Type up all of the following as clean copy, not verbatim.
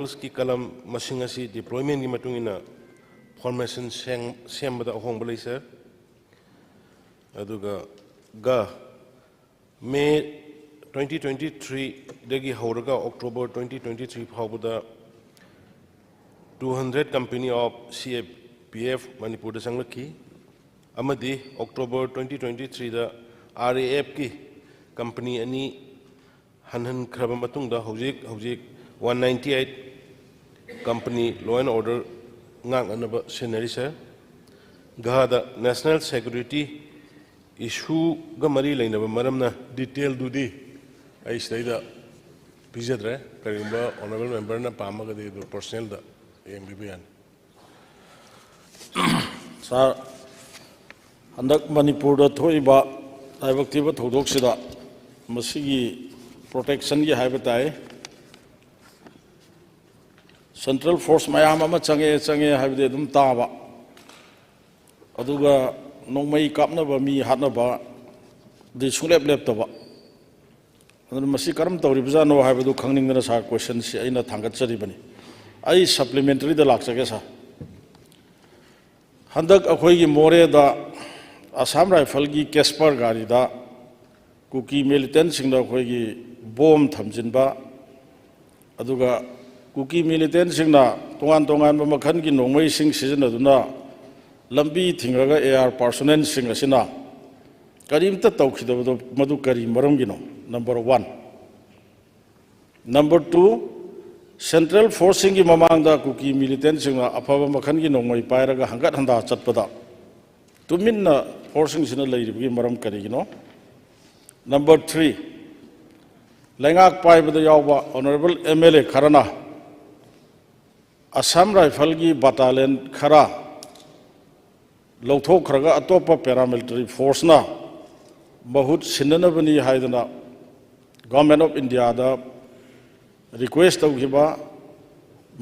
की कलम मसिंग असी डिप्लॉयमेंट की मतुंग इना फॉर्मेशन सेम्बदा अहोंग बलैसे अदुगा मे 2023 दगी हौरगा अक्टोबर 2023 फाउबदा 200 कंपनी ऑफ CAPF मणिपुर दा संगलखी अमदी अक्टोबर 2023 दा RAF की कंपनी अनि हनहन खरब मतुंग दा हौजिक 198 company law and order ngang scenery sir gahada national security issue ga mari laina maramna detail dudi ai staida pizadre karimba honorable member na pamaga de personnel da MBBN sir handak manipur da thoiba taibaktiba thodok sida masigi protection gi haibatai Central Force mayam ama change haibde dum taba aduga nongmai kapnaba mi hatnaba di sunglep leptaba adu masi karam tawri bjano haibdu khangningna sa question si aina thangat chari bani ai supplementary da laksake sa handak akhoi gi more da Assam Rifle gi Casper gari da kuki militant singda akhoi gi bomb thamjinba aduga Kuki militant singna tongan mamakhan ki nongmai sing season aduna lambi thingraga AR personnel sing asina karimta tawkhidabado madu kari maram gino number 1 number 2 central forcing ki mamangda kuki militant singna afaba makhan ki nongmai pairaga hangat handa chatpada tuminna forcing sina leiribgi maram kari gino number 3 lengak paibada yawba honorable MLA kharana Assam Rifle की battalion खरा लौथो Kharga अतोपा paramilitary force ना बहुत सिन्नन बनी हाइदना Government of India दा request तब किबा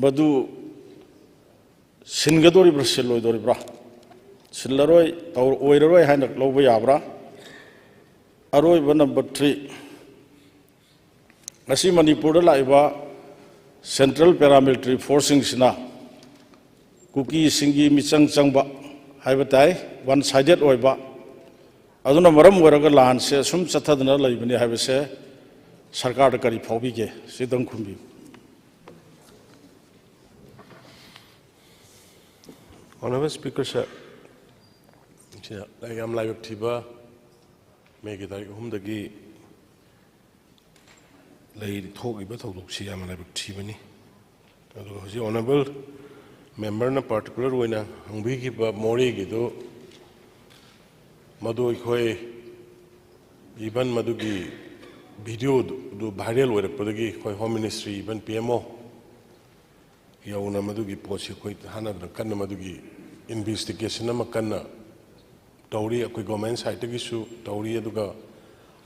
मधु सिन्गदोरी ब्रा सिल्लोइदोरी ब्रा सिल्लरोय तौर ओइररोय हाइना लौबा याब्रा अरोय ब number 3 असी Manipur Laiba Central Paramilitary Forcing sina kuki singi michang changba haibatai one sided oiba aduna maram waraga lan se sum chathadna laibani haibase sarkar da kari phaubi ge sidang khumbi Honorable Speaker sir I am live thiba me ge tarik hum dagi lay thogi ba thodok si am live thibani adu hoji honorable member na particular oina hangbi gi ba mori gi do madu khoi even madu gi video do viral wera podagi khoi home ministry even PMO yauna madu gi posi khoi hana kan madu gi investigation ma kan tauri akoi government side gi su tauri aduga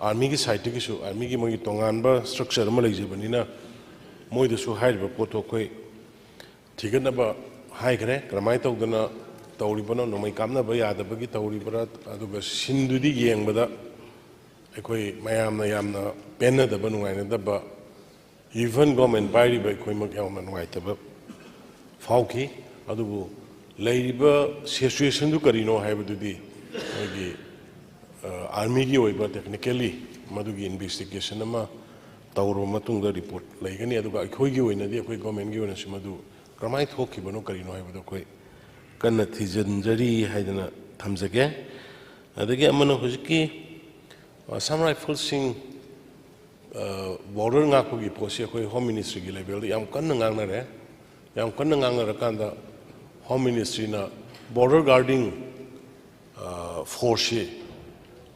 army ki side ki su army ki mogi tongan ba structure ma leije banina moi de su hair ba poto koi thigan ba hai kare kramai tawdana tawri bano no mai kamna ba yada ba gi tawri bara aduga sindudi yeng bada ekoi mayam na yamna penna da banu ai da ba even government bari ba ekoi mak yaw man wai ta ba fauki adubu leiba situation du karino hai ba dudi gi army ki oiba technically madugi investigation ama tawro matungda report laigani aduga akhoi gi oina di akhoi government gi oina simadu kramai thokki bano karino haibado koi kanna thijanjari haidana thamjage adagi amana hujiki Assam Rifle sing border ngakko gi posi akhoi home ministry gi level yam kanna ngangna re yam kanna ngangna kanda home ministry na border guarding force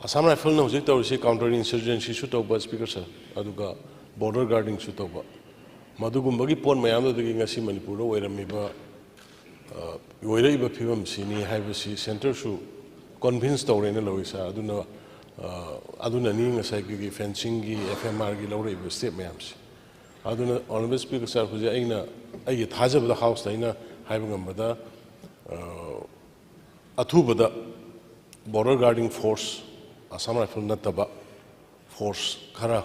Assam Rifle na hujik tawrisi counter insurgency su tawba speaker sir aduga border guarding su tawba madugumba gi pon mayam da gi ngasi manipur ro oiramiba oiraiba phibam sini haibasi center su convince tawrena loisa aduna ni ngasai gi fencing gi FMR gi lawreiba step mayam si aduna honorable speaker sir huja aina ai thajaba da house taina haiba ngamba da athubada border guarding force Assam Rifle nataba force khara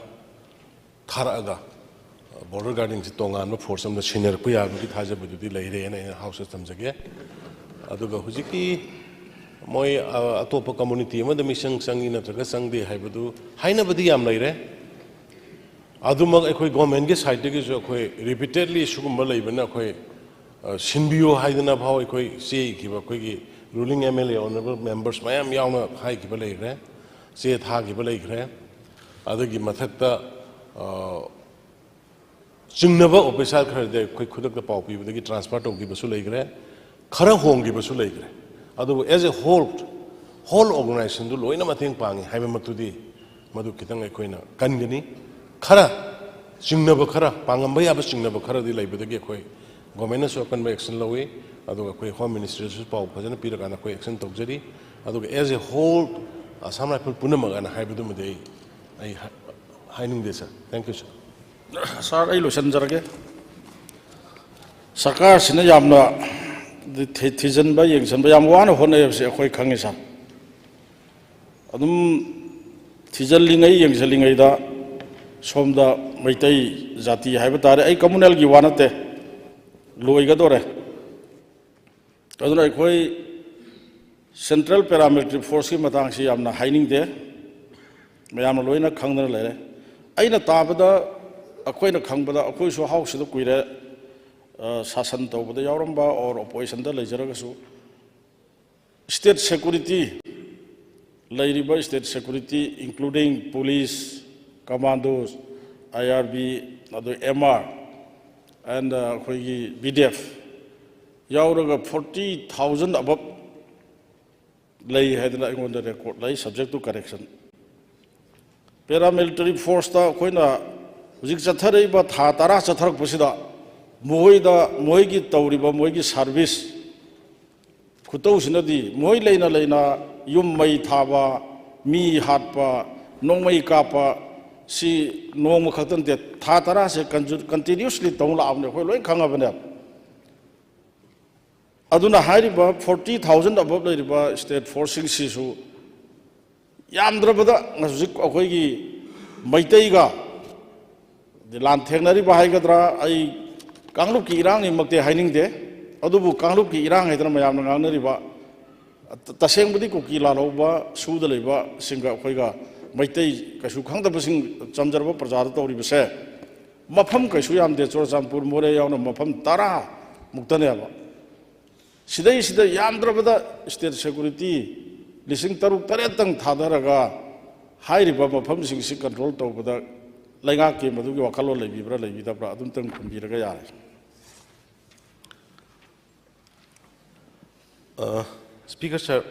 tharaga border guarding si tongan force am da senior pu ya bi thaja bu di lai re na house system jage aduga hujiki moi atopa community ma da misang sangi na traga sangde haibadu haina badi yam lai re adumag ekhoi government ge side ge jo khoi repeatedly sugum lai bana khoi sinbiyo haidana bhaw ekhoi se ki ba khoi gi ruling MLA honorable members mayam yauna hai ki ba lai re se tha ki ba lai re adagi mathakta चिंगनबा officer खरदे कोई खुदक द पाव पीबदगी transfer तौगी बसु लेग्रे खरा होंगी बसु लेग्रे अदु एज ए होल ऑर्गेनाइजेशन दु लोइना मथेंग पांगी हाइबे मतुदी मदु कितंग एकोइना कनगनी खरा चिंगनबा खरा पांगम बया बस चिंगनबा खरा दि लेबदगी कोई गवर्नमेंट सो कन एक्शन लवे अदु कोई होम मिनिस्ट्री सु पाव फजन पिरगाना कोई एक्शन तौजरी अदु as a whole Assam rifle पुनमगाना हाइबदु मदे आई हाइनिंग देसा thank you sir Sir, I listen jarage. Sarkar sina yamna thijan ba yengsan ba yam wana hone se khoi khangi sa. Adum thijan lingai yengsan lingai da somda maitai jati haiba tare ai communal gi wana te loi ga dore. Aduna khoi central paramilitary force ki matang si yamna haining de mayam loina khangna lere. Aina tabada अकोई न खंगबदा अकोई सो house the कुइरे शासन तौबदा यावरंबा और opposition द लेजरगसु state security लेरिबा state security including police commandos IRB अदो MR and अकोई बीडीएफ यावरगा 40,000 अबव लई हैदना अगोंद रिकॉर्ड लई subject to correction paramilitary force ता कोइना Ujik chathari ba tha tara chatharak pusida moi gi tawriba moi gi service khutau sinadi moi leina yum mai thaba mi hatpa nongmai kapa si nong khatan te tha tara se continuously tawla amne khoi loi khanga bane aduna hairiba 40,000 above leiriba state forcing si su yamdrabada ngajik akhoi gi maitai ga Lan Tenari Bahagadra, I Kanglup ki Irang in Makte Haining de, Adubu Kanglup ki Irang Mayam Riba, Taseng Budi Kukila Loba, Sudaliba, Singa Hoiga, Maite, Kashukang the Basing Chanjarba Prazato Ribase, Mapam Kashuyam de Chorampur More on Mapam Tara, Muktaneva. Sidai Sida Yamdrabada, State Security, Lissing Taru Taretang Tadaraga, High Riba Mapam Sing control over the Lenga ke madu ki wakalo lebi bra lebi da bra adum tang kumbira ga yar. Speaker sir,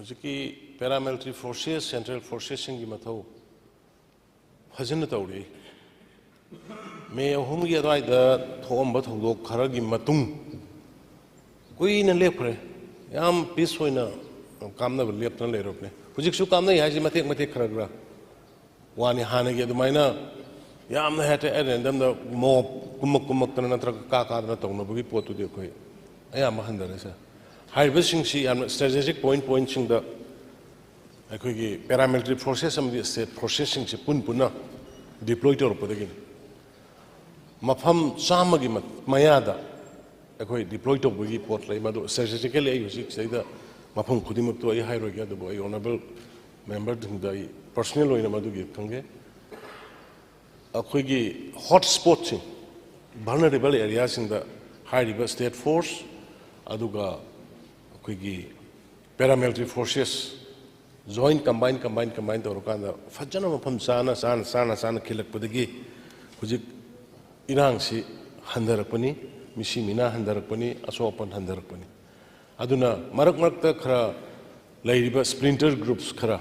jiki paramilitary forces, central forces singi mathau phajin tawri. Me hum gi adai da thom ba thog khara gi matung koi na lepre yam peace hoina kamna lep na le ropne. Hujik su kamna ya ji matek khara gra. Wani hana ge dumaina yamna hate random the mob kumak tana tra ka na tong no bugi potu de koi aya ma handare sa high sing si am strategic point sing the akoi gi paramilitary forces am the state processing si punna deploy to ro podegi mafam sama gi mayada akoi deploy to bugi pot lai ma do strategically ai usik sai da mafam khudimak to ai high ro ge do ai honorable member thing da personal oina madu gi thange akhoi hot spots vulnerable areas in the high river state force aduga akhoi paramilitary forces join combine to rokanda fajana mafam sana khilak padagi hujik irang si handarakpani misi mina handarakpani asopan handarakpani aduna marak ta khara lairiba splinter groups khara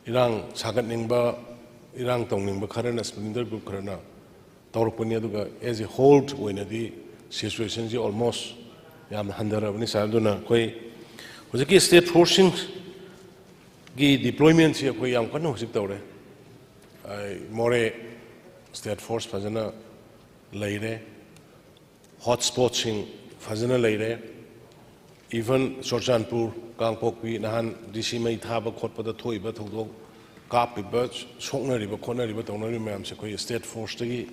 Irang sagat ningba Irang tong ningba khara na splinter group khara na tawrpani aduga as a whole oina di situation ji almost yam handara bani saduna koi hojiki state forcing gi deployment ji koi yam kan hojik tawre ai more state force fazana leire hotspots sing fazana leire even Shorjanpur Kangpokpi nahan DC mai thaba khotpada thoiba thogdo kapiba soknariba khonariba tonari mayam se koi state force tagi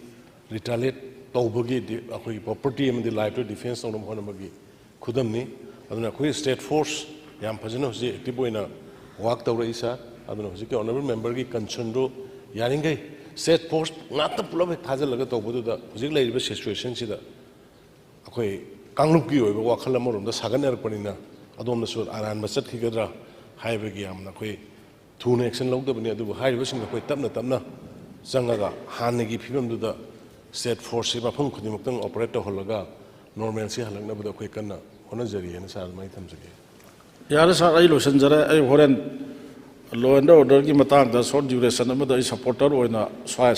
retaliate tꯧbagi akoi property amadi life to defense tawna hona magi khudamni aduna akoi state force yam phajana hoji active oina work tawra isa aduna hoji ke honorable member gi concern ro yaringai state force ngata pulab thajalaga tawbudu da hoji leiriba situation sida akoi kanglup gi oiba wakhal amorom da sagan erpanina adom sur aran masat khigadra haibagi amna akoi thuna action lawdabani adu haiba sing akoi tapna tapna changaga hanagi phibamduda state force ba phung khudimukang operate holaga normal si halangna bada koi kanna hona jari ena sar mai thamjage yara sa ai losan jara ai horen law and order ki matang da short duration amada ai supporter oina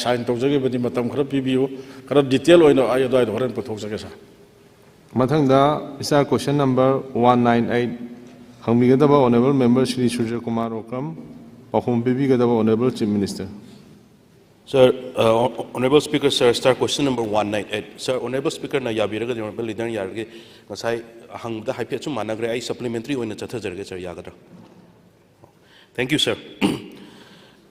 sign tawjage bani matam khara pibiu khara detail oina ai adai horen puthok jage sa mathangda isa question number 198 hangmigadaba honorable member Shri Surya Kumar Okram pahum bibigadaba honorable chief minister. Sir, Honorable Speaker, sir, start question number 198. Sir, Honorable Speaker, na yabiraga honorable leader yarge ngasai hangda haipya chu managre ai supplementary oina chatha jarge sir yagadra. Thank you, sir.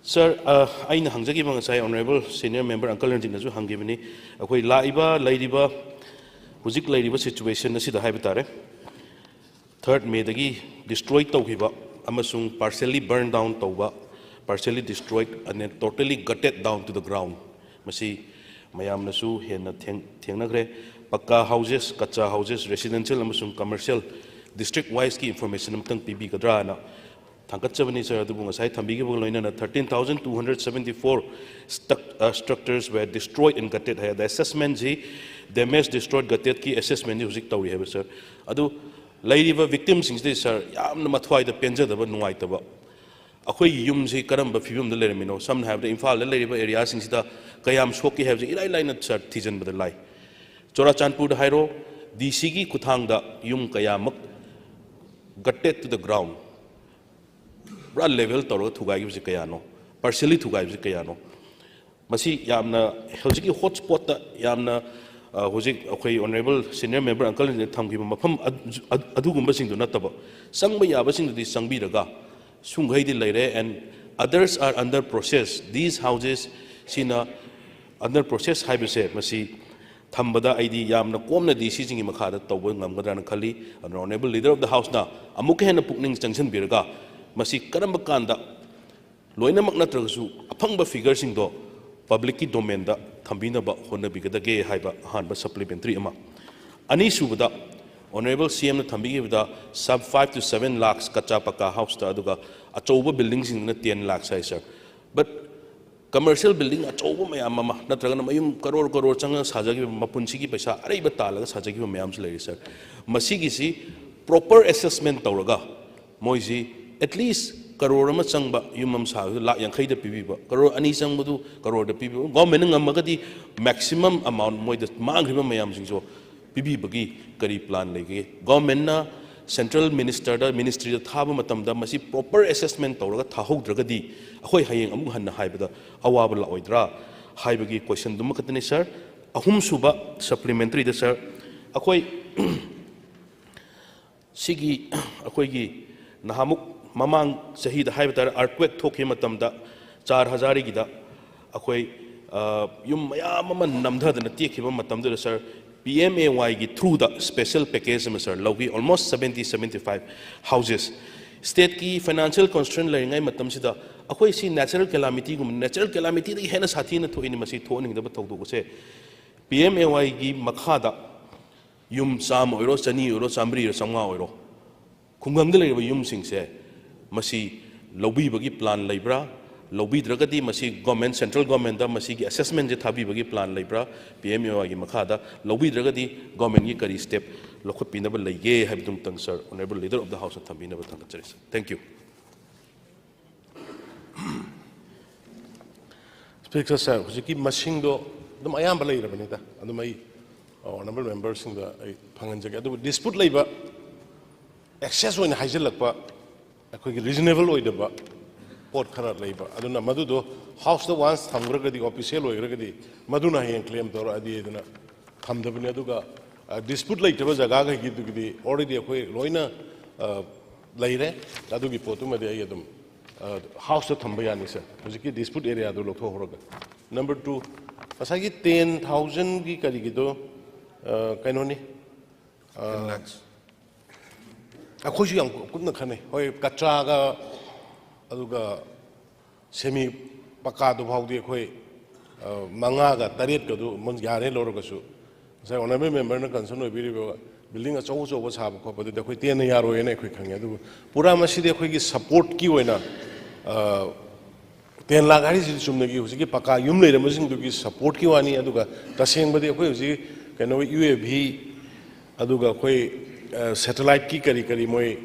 Sir, I na hangjagi bang ngasai honorable senior member uncle Ranjit nasu hangibani akoi laiba lairiba hujik lairiba situation asida haibitare 3rd May dagi destroy tawhiba amasung partially burned down tawba partially destroyed and then totally gutted down to the ground. Masi mayam nasu hena thengnagre pakka houses, kacha houses, residential amasung commercial district wise ki information amtang PB kadra na thangkachabani sir adu ngasai thambigi bol loina na 13,274 structures were destroyed and gutted. The assessment ji damage destroyed gutted ki assessment ji hujik tawi hai sir adu lairiba victims sing sir yamna mathwai da penjadaba nuaitaba akoi yumsi karamba fibum da lermino some have the infal leriba area singsida kayam shoki have ilai laina sir thijan bad lai chora chanpur da hairo dc gi kuthang da yum kayamak gutted to the ground bra level toro thugai gi kayano partially thugai gi kayano masi yamna hojiki hotspot da yamna hojik akoi honorable senior member uncle ni thamgi mafam adugumba sing do nataba sangba yaba sing di sangbi raga Sunghaidi Laire and others are under process. These houses sina under process haibase masi thambada ID yamna komna DC jingi makhada tawba ngamgadana khali honorable leader of the house na amuk hena pukning junction birga masi karamba kanda loina makna tragasu aphangba figure sing do public ki domain da thambina ba hona bigadage haiba hanba supplementary ama ani subada Honorable CM na thambigi da sub 5 to 7 lakhs kacha paka house ta aduga achouba buildings in na 10 lakhs hai sir but commercial building achouba mayam ma natraga na mayum crore changa sajagi mapunsi gi paisa arei ba talaga sajagi mayam lai sir masigi si proper assessment tawraga moiji at least crore ma changba yumam sa lakh yankhai da pibi ba crore ani changbu du crore da pibi government ngamagadi maximum amount moi da mangriba mayam sing so PB bagi kari plan lagi government na central minister da ministry da thaba matam da masi proper assessment tawraga thahok dragadi akhoi hayeng amu hanna haibada awaba la oidra haibagi question dum katani sir ahum suba supplementary da sir akhoi sigi akhoi gi nahamuk mamang sahi da haibada earthquake thokhe matam da 4000 gi da akhoi yum mayam man namdha da tekhiba matam da sir PMAY gi through the special package sir logi almost 70-75 houses state ki financial constraint lai matam sida akoi si natural calamity da hena sathi na thoini masi thoning da thok do se PMAY gi makhada yum sam oiro chani oiro chamri ro samga oiro khungang da lai yum sing se masi lobi bagi plan laibra lobi dragadi masi government central government da masi gi assessment je thabi bagi plan laibra PMAY gi makhada lobi dragadi government gi kari step lokhot pinaba laige habdum tang sir honorable leader of the house of thambina ba thang chari thank you Speaker sir hujiki masing do dum ayam balai rabani da adu mai honorable members sing da phangan jage adu dispute laiba excess oina haijal lakpa akoi reasonable oidaba pot khara laiba aduna madu do house the once thamgragadi official oigragadi maduna hen claim tor adi eduna thamdabani aduga dispute laitaba jaga ga gi dugidi already akoi loina laire adugi potu made ai adum house the thamba yani sir hujiki dispute area do lokho horoga number 2 Masagi 10,000 ki kari gitu, kaino ni? 10 lakhs. Aku sih yang kuna kane, hoi kaca ga, aduga semi pakado bau dia hoi manga ga tarit kado, mon yare lor kasu. Saya honorable member na concern hoi biri bawa building a chow chow was have ko padu de hoi 10 yaro ene hoi khange adu. Pura masih dia hoi ki support ki hoi na 10 lakh hari sih cuma lagi usi ki pakka yum le masing tu ki support ki wani aduga taseng bade hoi usi kaino UAV aduga hoi satellite ki kari kari moi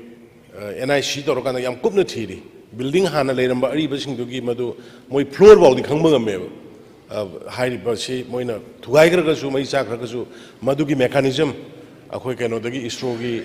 NIC to rokana yam kupna thiri building hana le ramba ari basing tu ki madu moi floor bau di khangba ngame hai basi moi na thugai kra kasu mai cha kra kasu madu ki mechanism akhoi kaino dagi ISRO gi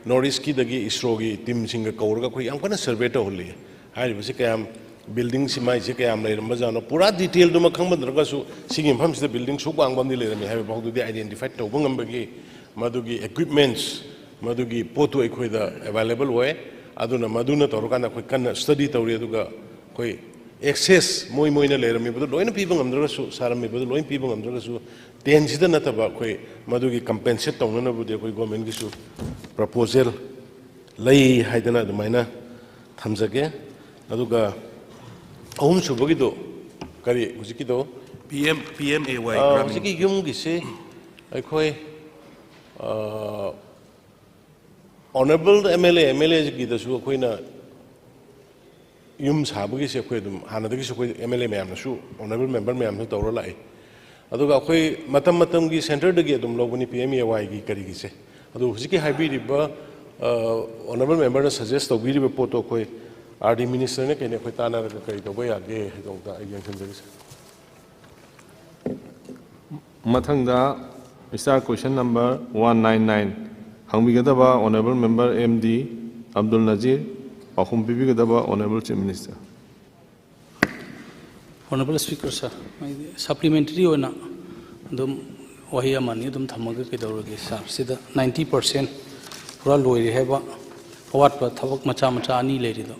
Northeast ki dagi ISRO gi team singa kaur ga khoi yam kana survey to holli hai basi kayam building si mai si kayam le ramba jano pura detail du ma khangba dra kasu singim pham si building su bang bam di le rami hai bau du di identify to bangam bagi madu gi equipments Madugi potu ekoi da available way aduna maduna torukana koi kan study tawri aduga koi access moi na leram mi bodu loina pibang amdra su saram mi bodu loin pibang amdra su ten sida nataba koi madugi compensate tawna na bude koi government gi su proposal lei haidana dumaina thamjage aduga ahum su bogi do kari hujiki do PMAY hujiki yum gi se ekoi Honorable MLA ki dasu koi na yum sabu ki se koi dum hana dagi se koi MLA mayam nasu honorable member mayam nasu tawra lai aduga koi matam ki center dagi dum lobuni PMAY ki kari ki se adu hujiki haibi riba honorable member na suggest tawbi riba poto koi RD minister ne kene koi tana ra kari to boya ge dong ta yang sanjari se Mathangda Mr. Question number 199 Hangbigadaba Honorable Member MD Abdul Nazir Pahum Bibigadaba Honorable Chief Minister. Honorable Speaker sir, supplementary ona dum wahiya mani dum thamaga ke dawrage sir sida 90% pura loiri heba awat pa thabak macha ani leri do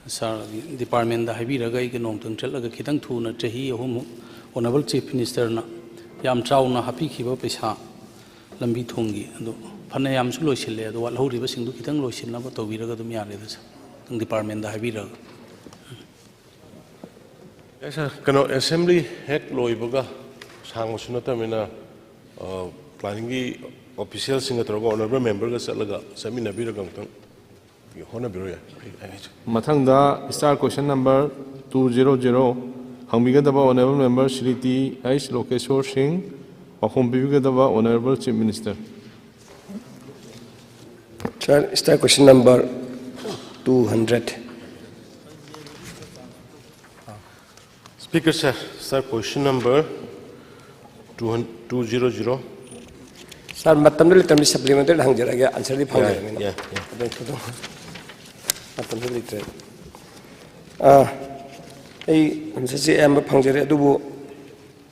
sir department da habi raga ke nom tung chalaga khitang thuna chahi ahum Honorable Chief Minister na yam chauna hapi khiba paisa lambi thongi ado Pana yam su loisile ado wal hori ba singdu kitang loisil na ba to biraga dum yare da tang department da habira Esa kano assembly head loibaga sang sunata mena planning gi official singa trogo honorable member ga salaga samina biraga tang hona biroya Mathangda Star Question number 200 Hangbigadaba Honorable Member Shri T. H. Lokeshwar Singh Pahum Bibigadaba Honorable Chief Minister. Sir, start question number 200. Speaker sir, start question number 200. Sir, matam dili tamli supplementary hangjaraga answer di phangja. Yeah. Matam dili tre. Ei answer si am phangjare adubu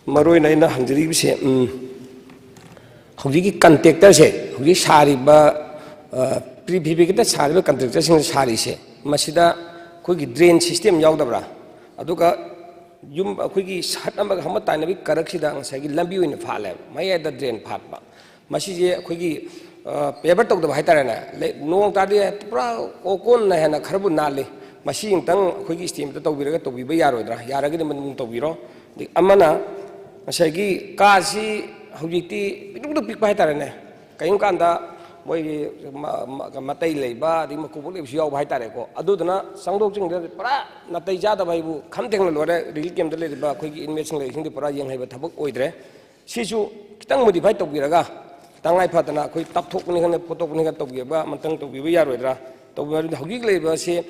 maroi na ina hangjari bise hojiki contractor se hoji sari ba PPP kita sari ba contractor sing sari se masida koi gi drain system yaudabra aduga yum koi gi sat am ga hama taina bi karak sida ang sai gi lambi oina phale mai da drain phat ba masi je koi gi paper tok da hai tara na nong ta de pura okon na hena kharbu na le masi ingtang koi gi steam ta tawbiraga tawbiba yarodra yaraga de man tawbiro amana masai gi kasi hojiti pidu pik hai tara ne kayung kanda moi matai leiba di makubu le siau hai tare ko adudana sangdok jing de para natai ja da bai bu khamteng lore ril kem de le ba khoi gi investment le sing de para yang hai ba thabak oidre sisu kitang modify tawbiraga tangai phatana khoi tapthok ni khane potok ni ga tawbi ba mantang tawbi ba yaroidra tawbi hogi leiba se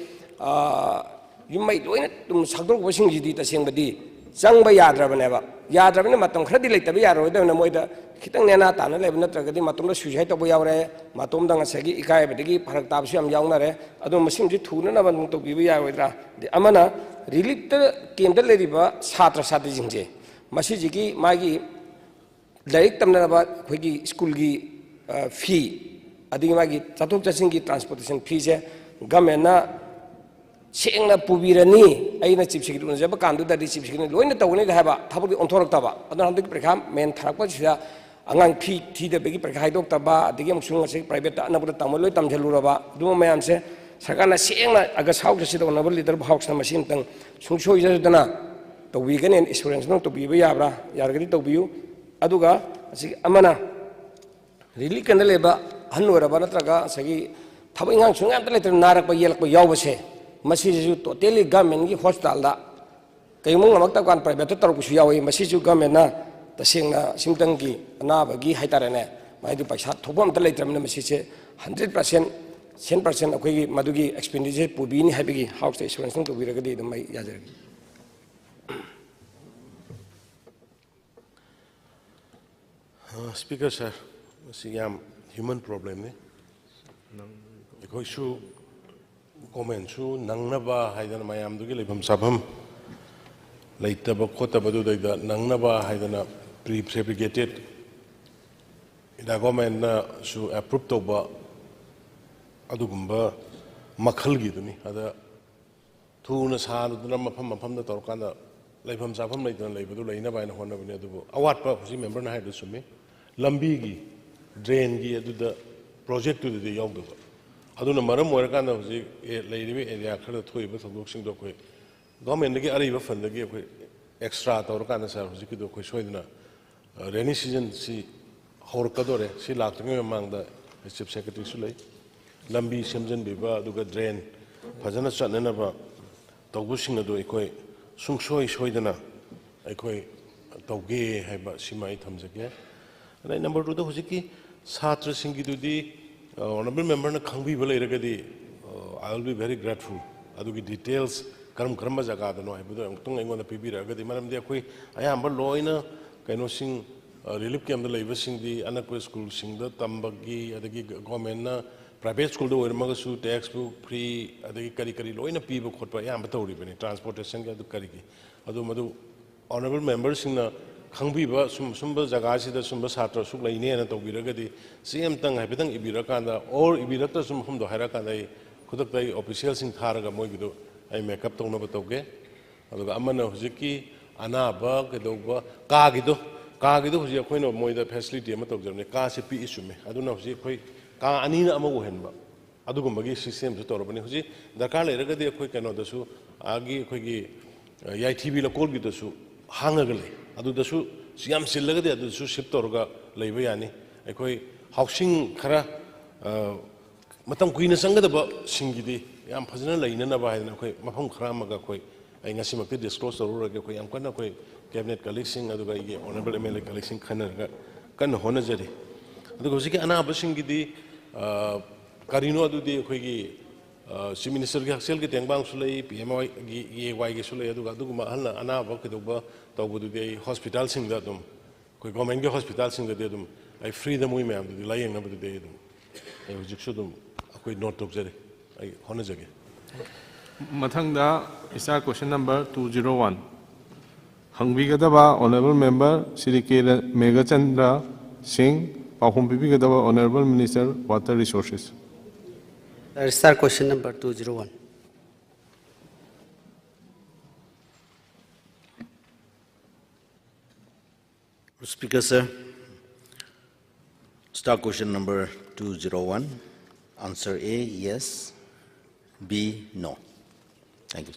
yumai loina tum sagdok ba sing ji di ta sing ba di sang ba yadrabane ba yadrabane matam khradi le tabi yaroidna moida kitang nena tana le natragadi matumda suicide to yawre matumda ngasagi ikai bedigi pharak tabsu am yawnare adu masim ji thuna na ban to bibi yawoidra de amana relief kendal le riba chhatra chhatri jingje masi jigi magi direct tamna ba khoigi school gi fee adi magi chathok chasing gi transportation fee je government na सेंगना पुबीरनी अइना chief secretary जब कांदुदारी chief secretary लोइना तौने हाबा थाबक ओंथोरक्तबा अदन हंदक परीक्षा main थारकपसिदा अंगांग फी थीदबगी परीक्षा हाइदोक्तबा अदगी अमसुंग असे प्राइवेट अनबदा तमलोय तमझलुरबा दुम मयामसे सरकारना सेंगना अगस्ट हाउससिदा ओनबल लीडर हाउसना मसिंतंग सुंसोइजदना तौबीगने एक्सपीरियंस नो तौबीबा याब्रा यारगदी तौबियु अदुगा असि अमना रिली कन लेबा हनुरबा नत्रगा सगी थबक इंगांग सुंगाम तलेतर नारकपा येलकपा यावबसे मसीजु टोटली गवर्नमेंट की हॉस्पिटल दा कईमुंग नमक्ता कान प्राइवेट तरकुसु यावे मसीजु गवर्नमेंट ना तसेंगना सिमतंग की अनाबगी हाइतारेने माइदु पैसा थोबम त लेत्रमने मसीसे 100% अखोगी मदुगी एक्सपेंडिचर पुबीनी हाइबगी हाउस इंश्योरेंस नु तुबिरगदी दम मई याजरगी स्पीकर सर सियाम ह्यूमन प्रॉब्लम ने अखोइसु कमेंटसु नंगनबा हाइदन मयामदुगी लेफम साफम लेतब खोतबदुदैदा नंगनबा हाइदना प्री फैब्रिकेटेड इदा गवर्नमेंट सु अप्रूव तौबा अदुगुंबा मखलगी दुनी अदा थुना सादुना मफम मफमदा तौरकांदा लेफम साफम लेतन लेबदु लेना बायना होनबने अदुबो अवाटपा हुसी मेंबर ना हाइदु सुमे लंबीगी ड्रेनगी अदुदा प्रोजेक्ट तुदि यावदबा अदुना मरम ओरकांदा हुसी लेरिबे एरिया खरदा थोइबा थोदोक्सिंग दो कोइ गवर्नमेंट की अरीबा फंड की कोई एक्स्ट्रा तौरकांदा सर हुसी किदो कोइ सोइदना रेनी सीजन सी हौरकदोरे सी लाक्तंगे मांगदा चीफ सेक्रेटरी सु लई लंबी सेमजनबिबा अदुगा ड्रेन फजना चननबा तौबुसिंग अदो एकोइ सुंगसोइ सोइदना एकोइ तौगे हाइबा सिमाइ थमजगे अनै नंबर 2 दा हुसी की छात्र सिंगिदुदी ऑनरेबल मेंबर ना खंगबिबा लेरगदी I will be very grateful अदुगी डिटेल्स करम करम जगह हाइबदो अंतंग ऐगोंदा पिबिरगदी मरमदि अखोइ अयाम लोइना कैनोसिंग रिलीफ कैम्प लेबसिंगदी अनक स्कूल सिंगदा तंबगी अदगी गवर्नमेंट ना प्राइवेट स्कूल ओरमगसु टेक्स्ट बुक फ्री अदगी करी करी लोइना पीबा खोटपा याम तौरिबनी ट्रांसपोर्टेशन के करीगी अदु मदु ऑनरेबल मेंबर सिंगना खंगबिबा सुंबा जगह सिदा सुंबा छात्र सुक लैनेना तौबिरगदी सीएम तंग हाइबदंग इबिरकांदा और इबिरक्ता सुम हमदो हाइराकांदा खुदक्ता ऑफिशियल सिंग थारगा मोइगिदो आई मेकअप तौनबा तौगे अदुगा अमना हुजिकी अनाबा केदौबा कागिदो हुजि अखोइनो मोइदा फैसिलिटी अमा तौजरने का से पी इशुमे अदुना हुजि अखोइ का अनीना अमा ओहेनबा अदुगुंबगी सिस्टम जो तौरबने हुजि दरकार लेरगदी अखोइ कैनोदसु आगी अखोइगी याइटीबी लकोलगिदसु हांगगले अदुदसु सियाम सिल्लगदी अदुसु शिफ्ट तौरगा लेबा यानी अखोइ हाउसिंग खरा मतम कुइना संगदबा सिंगिदी याम फजना लैननबा हाइदना अखोइ मफम खरा अमगा अखोइ आई ngasimakti disclose तौरगे अखोइ याम कन्ना अखोइ कैबिनेट कलीग्सिंग अदुगा इगे ऑनरेबल एमएलए कलीग्सिंग खनरगा कन्न होनजरी अदुगा हुजिकी अनाबसिंगिदी करिनो अदुदी अखोइगी चीफ मिनिस्टर की हक्सेल की तेंगबांग सुलई पीएमओ की एवाई की सुलई अदुगा अदुगुमा हल्ला अनाब कदुबा तौबदुदी हॉस्पिटल सिंगदा अदुम कोई गवर्नमेंट के हॉस्पिटल सिंगदा अदुम आई फ्री द मुई मैम दुदी लायंग नबदुदी अदुम आई हुजिकसु अदुम अखोइ नोट तौजरे आई होनजगे मथंगदा स्टार क्वेश्चन नंबर 201 हंगबिगदबा honourable member Shri K Meghchandra Singh पाहुम पिबिगदबा honourable minister water resources star question number 201 Speaker sir, star question number 201, answer A, yes, B, no. Thank you.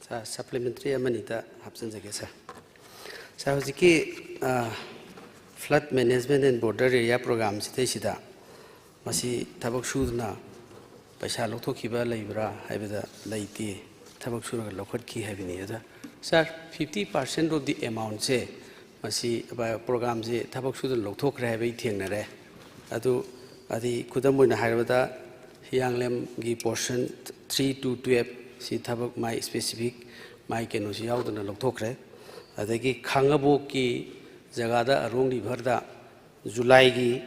Sir, supplementary amanita hapsan jage sir. Sir, hojiki flood management and border area program sida masi thabak sudna paisa lokthokhiba leibra haibada leiti thabak suraga lokhotki haibini ada sir 50% of the amount se masi program je thabak sudan lokthokre haibai thengnare adu adi kudamoina haibada hianglem gi portion 3 to 12 si thabak my specific my kenu si yaudana lokthokre adagi khangabo ki jagada arong river da July gi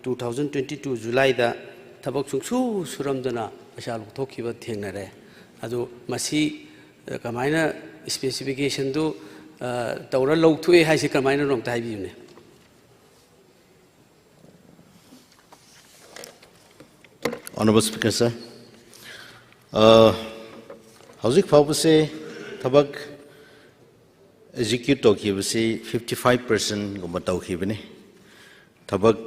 2022 July da tabak sungsu suramdana asha lokthokhiba thengnare adu masi kamaina specification do tawra lokthoi haisi kamaina rom ta haibiyune Honorable Speaker sir, How's it possible? Tabak execute talkie was 55% gumba talkie. Tabak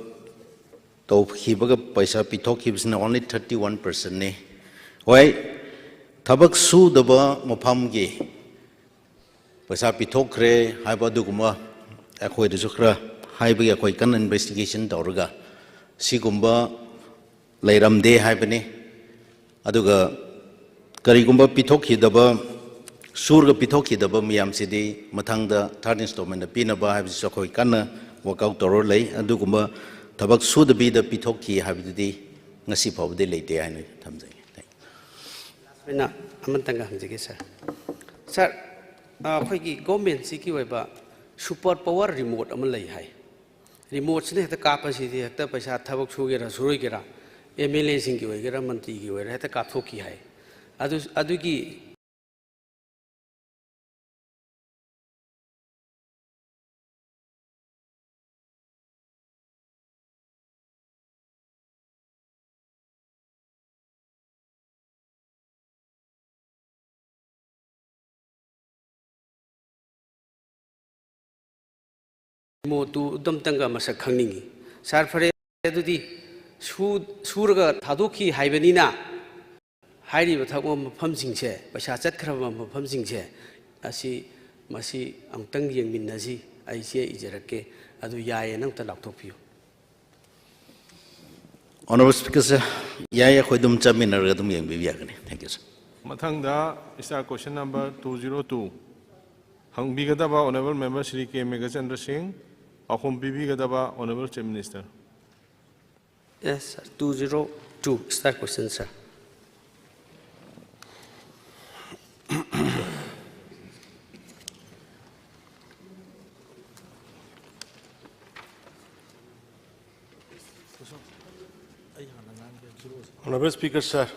talkie baga paisa pitalkie was only 31%. Why? Tabak su daba mopamgi. Paisa pitokre, Haibaduguma, Akoi de Zukra, Haibi Akoikan investigation Dorga, Sigumba, Lairam de Haibane, Aduga, Karigumba Pitoki daba, Surga Pitoki daba Miam City, Matanga, Tardinstom and the Pinaba Habisokoikana, walk out the Rolay, Adugumba, Tabak Su the Be the Pitoki Habidi, Nasipa de Late Diana Tamze. Sir, government siki weba super power remote amalai hai. Remote sine hata capacity hata paisa thabak chugera surugera MLA singi wegera mantri ki wera hata kapthoki hai. Adu ki motu dum tanga masa khangningi sar phare adudi surga thadoki haibanina hairi bathako mafam singse paisa chatkhra mafam singse asi masi amtang yengminnasi aise ijarake adu yaye nang ta lakthokpiu. Honorable Speaker, sir, Yaya Hodum Chamin or Radum Yang Bibiagani. Thank you, sir. Mathangda is our question number 202. Hang Bigadaba, Honorable Member Sri K. Megachandra Singh, Ahum Bibi Gadaba, Honorable Chief Minister. Yes, sir. 202. Start question, sir. Honorable Speaker, sir.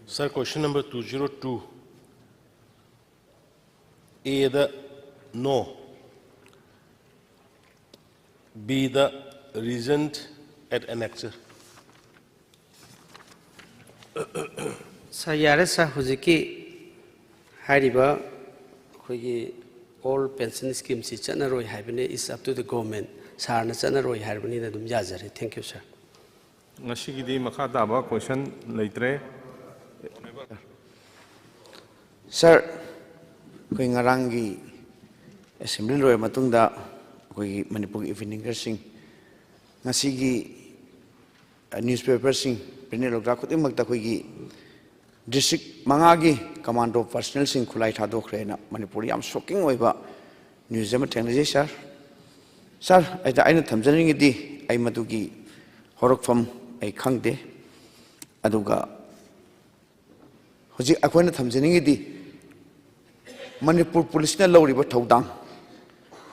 Sir, question number 202. A, the no. B, the regent at annexer. Sir, Yares, sir, Huziki Hariba, all pension schemes, Chanaroi Habine is up to the government. Sarna Chanaroi Harbani, the Dumjazari. Thank you, sir. Nashigidi Makataba question later. Sir, going arangi assembly lawyer matunda we Manipur evening sing Nasigi newspaper sing Penelo Grakutim Magtakuigi district Mangagi commando personnel sing Kulai Tado Krena Manipuri. I'm shocking over Museum technology, sir. Sir, at the end of Tamzani, I Matugi Horok from a Kangde Aduga. Hoji Aquana Tamzani. Manipur police na lori ba thodang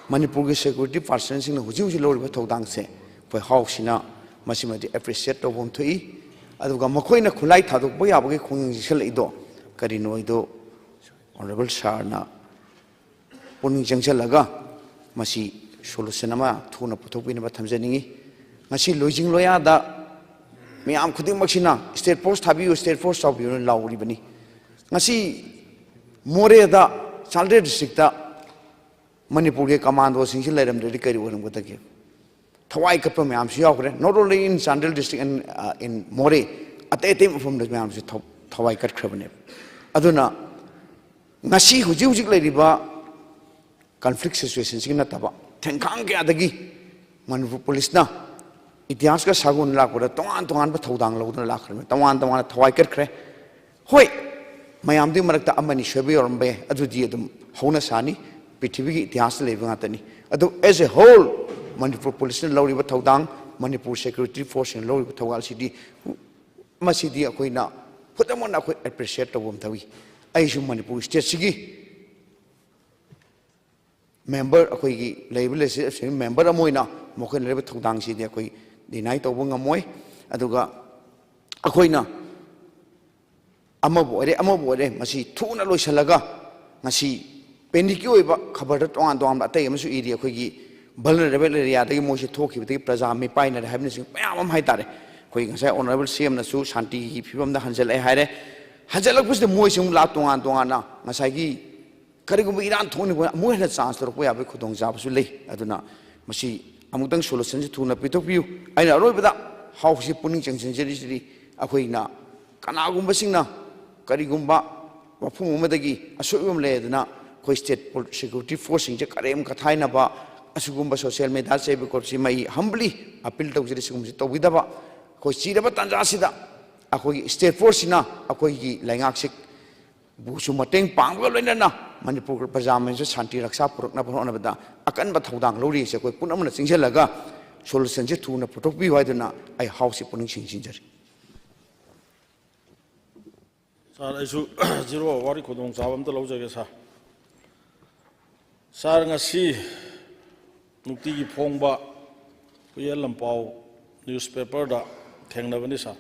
Manipur ge security personnel sing na huji lori ba thodang se poi house na masima di appreciate to bom thui aduga makoi na khulai thadok ba ya ba ge khung sel ido kari noi do honorable sir na puning jangchal laga masi solution ama thuna puthok bin ba thamjani ngasi loijing loya da miam khuding maksina state force thabi state force of you lauri bani ngasi more da Chalde district Manipur commando single letter dedicated with the game. Tawai Kapam Yamsi, not only in Sandal district and in More, at a time from the Yamsi Tawai Kat Krabanev. Aduna Nasi Hujuzik Ladiba conflict situations in Nataba. Tenkang Adagi Manipur police na. Itiaska Sagun Lakura, Tongan but Todang Lodan Lakram, Tawan Tawai Kat Kre. Hoi! Mayam di marakta amani shabi or mbe adu di adum hona sani pithibi itihas levang atani adu as a whole Manipur police na lawri ba thodang Manipur security force na lawri ba thogal sidi masidi akoi na phutamon akoi appreciate to bom thawi ai su Manipur state sigi member akoi gi label se member amoi na mokhen leba thodang sidi akoi deny to bong amoi aduga akoi na Amabore, Masi, Tuna Loisalaga, Masi, Pendicue, covered on the Tamasu area, Quigi, vulnerable area, the most talk with the Prazami Pine and Happiness, Haitare, khoi ngasai honorable CM na su shanti gi phibam da hanjal ai haire hanjal ak pusde moi sum la tongan tongan na ngasai gi kari gum iran thoni ko moi na chance ro ko ya be khudong ja su lei aduna masi amutang solution ji thuna pitok piu aina roi bada how si puning chang chang jeri akhoi na kana gum basing na kari gum ba wafum ma dagi asoyum le aduna khoi state security force sing je karem kathai na ba asugumba social media se be korsi mai humbly appeal to jeri sugum to widaba khoi chiraba tanja sida akhoi state force na akhoi gi laingak sik busu mateng pangga loina na manipur pajamen se shanti raksa puruk na phona bada akan ba thodang lori se koi punam na singse laga solution je thuna putok bi waiduna ai house puning sing jari sar aisu zero wari khodong jawam ta lojage sa sar ngasi nukti gi phongba kuyel lampau newspaper da thengna bani sa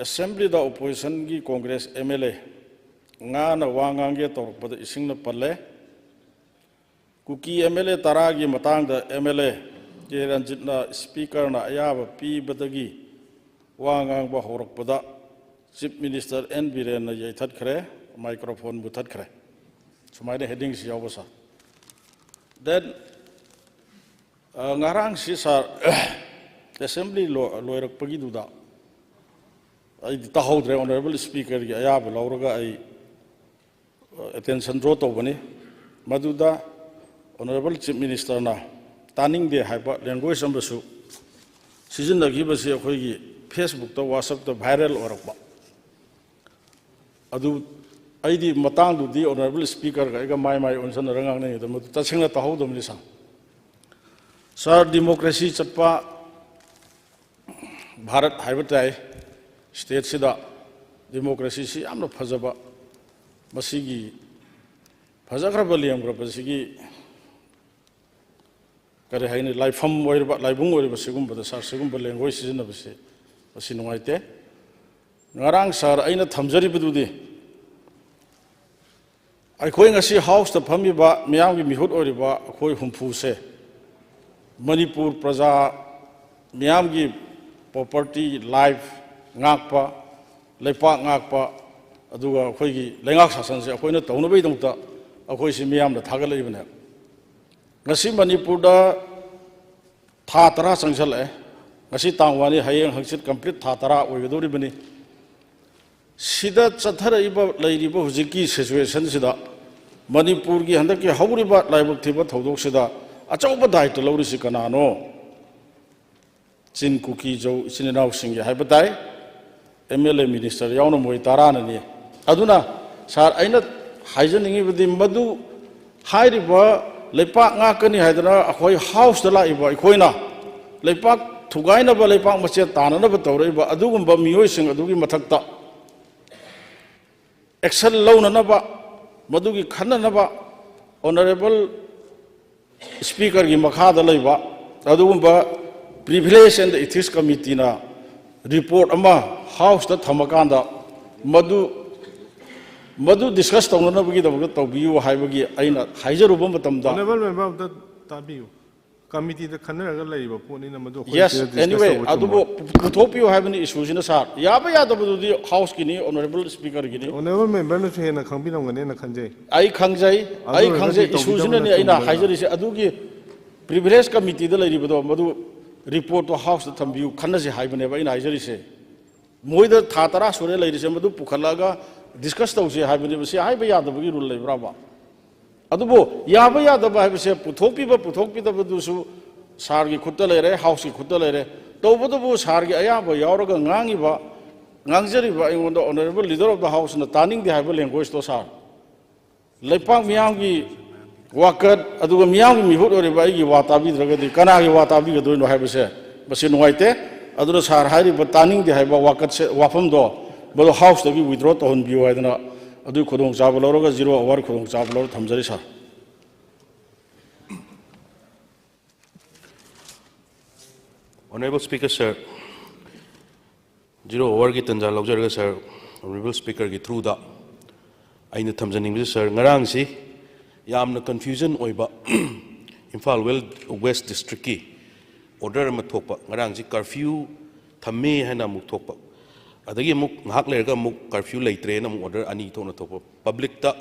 assembly da opposition gi congress MLA nga na wangang ge torok pada ising na palle kuki MLA tara gi matang da MLA ge ranjit na speaker na ayaba pi badagi wangang ba horok pada chief minister N Biren na yai that khre microphone bu that khre sumai heading si yaw sa then ngarang si sa assembly loirak pagi du da I tahodre honorable speaker gi ayab lauraga ai attention draw to bani maduda honorable chief minister na taning de haiba language ambasu season da gi basi akhoi gi Facebook to WhatsApp to viral orakba adu aidi matang du di honorable speaker ga mai onsan rangang nei da madu tasingna tahodom ni sang sir democracy chatpa bharat haibatai state sida democracy si amna phajaba masigi phajagraba liamgraba sigi kare haini laifam oirba laibung oirba sigum bada sar sigum ba language sijina basi basi nuaite ngarang sar aina thamjari bududi ai khoi ngasi house ta phami ba miyam gi mihut oiriba khoi humpu se manipur praja miyam gi property life ngakpa leipa ngakpa aduga akhoi gi lengak sasan se akhoi na tawna bai dongta akhoi si miyam da thagal leibane ngasi manipur da tha tara sangsal ngasi tangwani hayeng hangsit complete tha tara oigadori bani sida chathara iba leiriba hujiki situation sida manipur gi handaki hawriba laibuk thiba thodok sida achauba daita lorisi kanano chin kuki jo isininaw singi haibatai MLA minister yauna moi tarana ni aduna sar aina haijaningi budi madu hairiba leipak ngakani haidana akhoi house da laiba ikhoina leipak thugaina ba leipak mache tanana ba tawreiba adugumba miyoi sing adugi mathakta action launa na ba madugi khanna na ba honorable speaker gi makha da leiba adugumba privilege and ethics committee na report ama house da thamakanda madu discuss tawna bagi da tawbiu haibagi aina haijaruba matamda honorable member of the tabiu committee da khanaraga laiba poni na madu yes anyway adubo puthopio haibani issues na sar yaba yadabu di house kini honorable speaker gini honorable member na hena khangbilongane na khanjai ai khangjai issues na ni aina haijari se adugi privilege committee da lairiba madu report to house da thambiu khanna se haibane ba ina haijari se moida tha tara sore lairi se madu pukhalaga discuss tawse haibane ba se haiba yadabagi rule leibra ba adubo yaba yadaba haiba se puthokpi da badu su sar gi khutta leire house gi khutta leire tawbadu bu sar gi ayaba yauraga ngangi ba ngangjari ba ingonda honorable leader of the house na taning de haiba language to sar leipang miyang gi wakat aduga miyang gi mihut ore ba gi watabi dragadi kana gi watabi ga doino haiba se basi nuaite adura sar hairi ba taning de haiba wakat se wafam do bado house da gi withdraw to hon biwa idana adu khodong jab loroga 0 hour khodong jab lor thamjari sa Honorable Speaker, sir, 0 hour ki tanja lawjarga sir, Honorable Speaker ki through da aina thamjaning bi sir ngarang si yamna confusion oiba Imphal West District ki order ma thokpa ngarang ji curfew thamme haina muk thokpa adagi muk ngak lerga muk curfew leitre na muk order ani thona thokpa public ta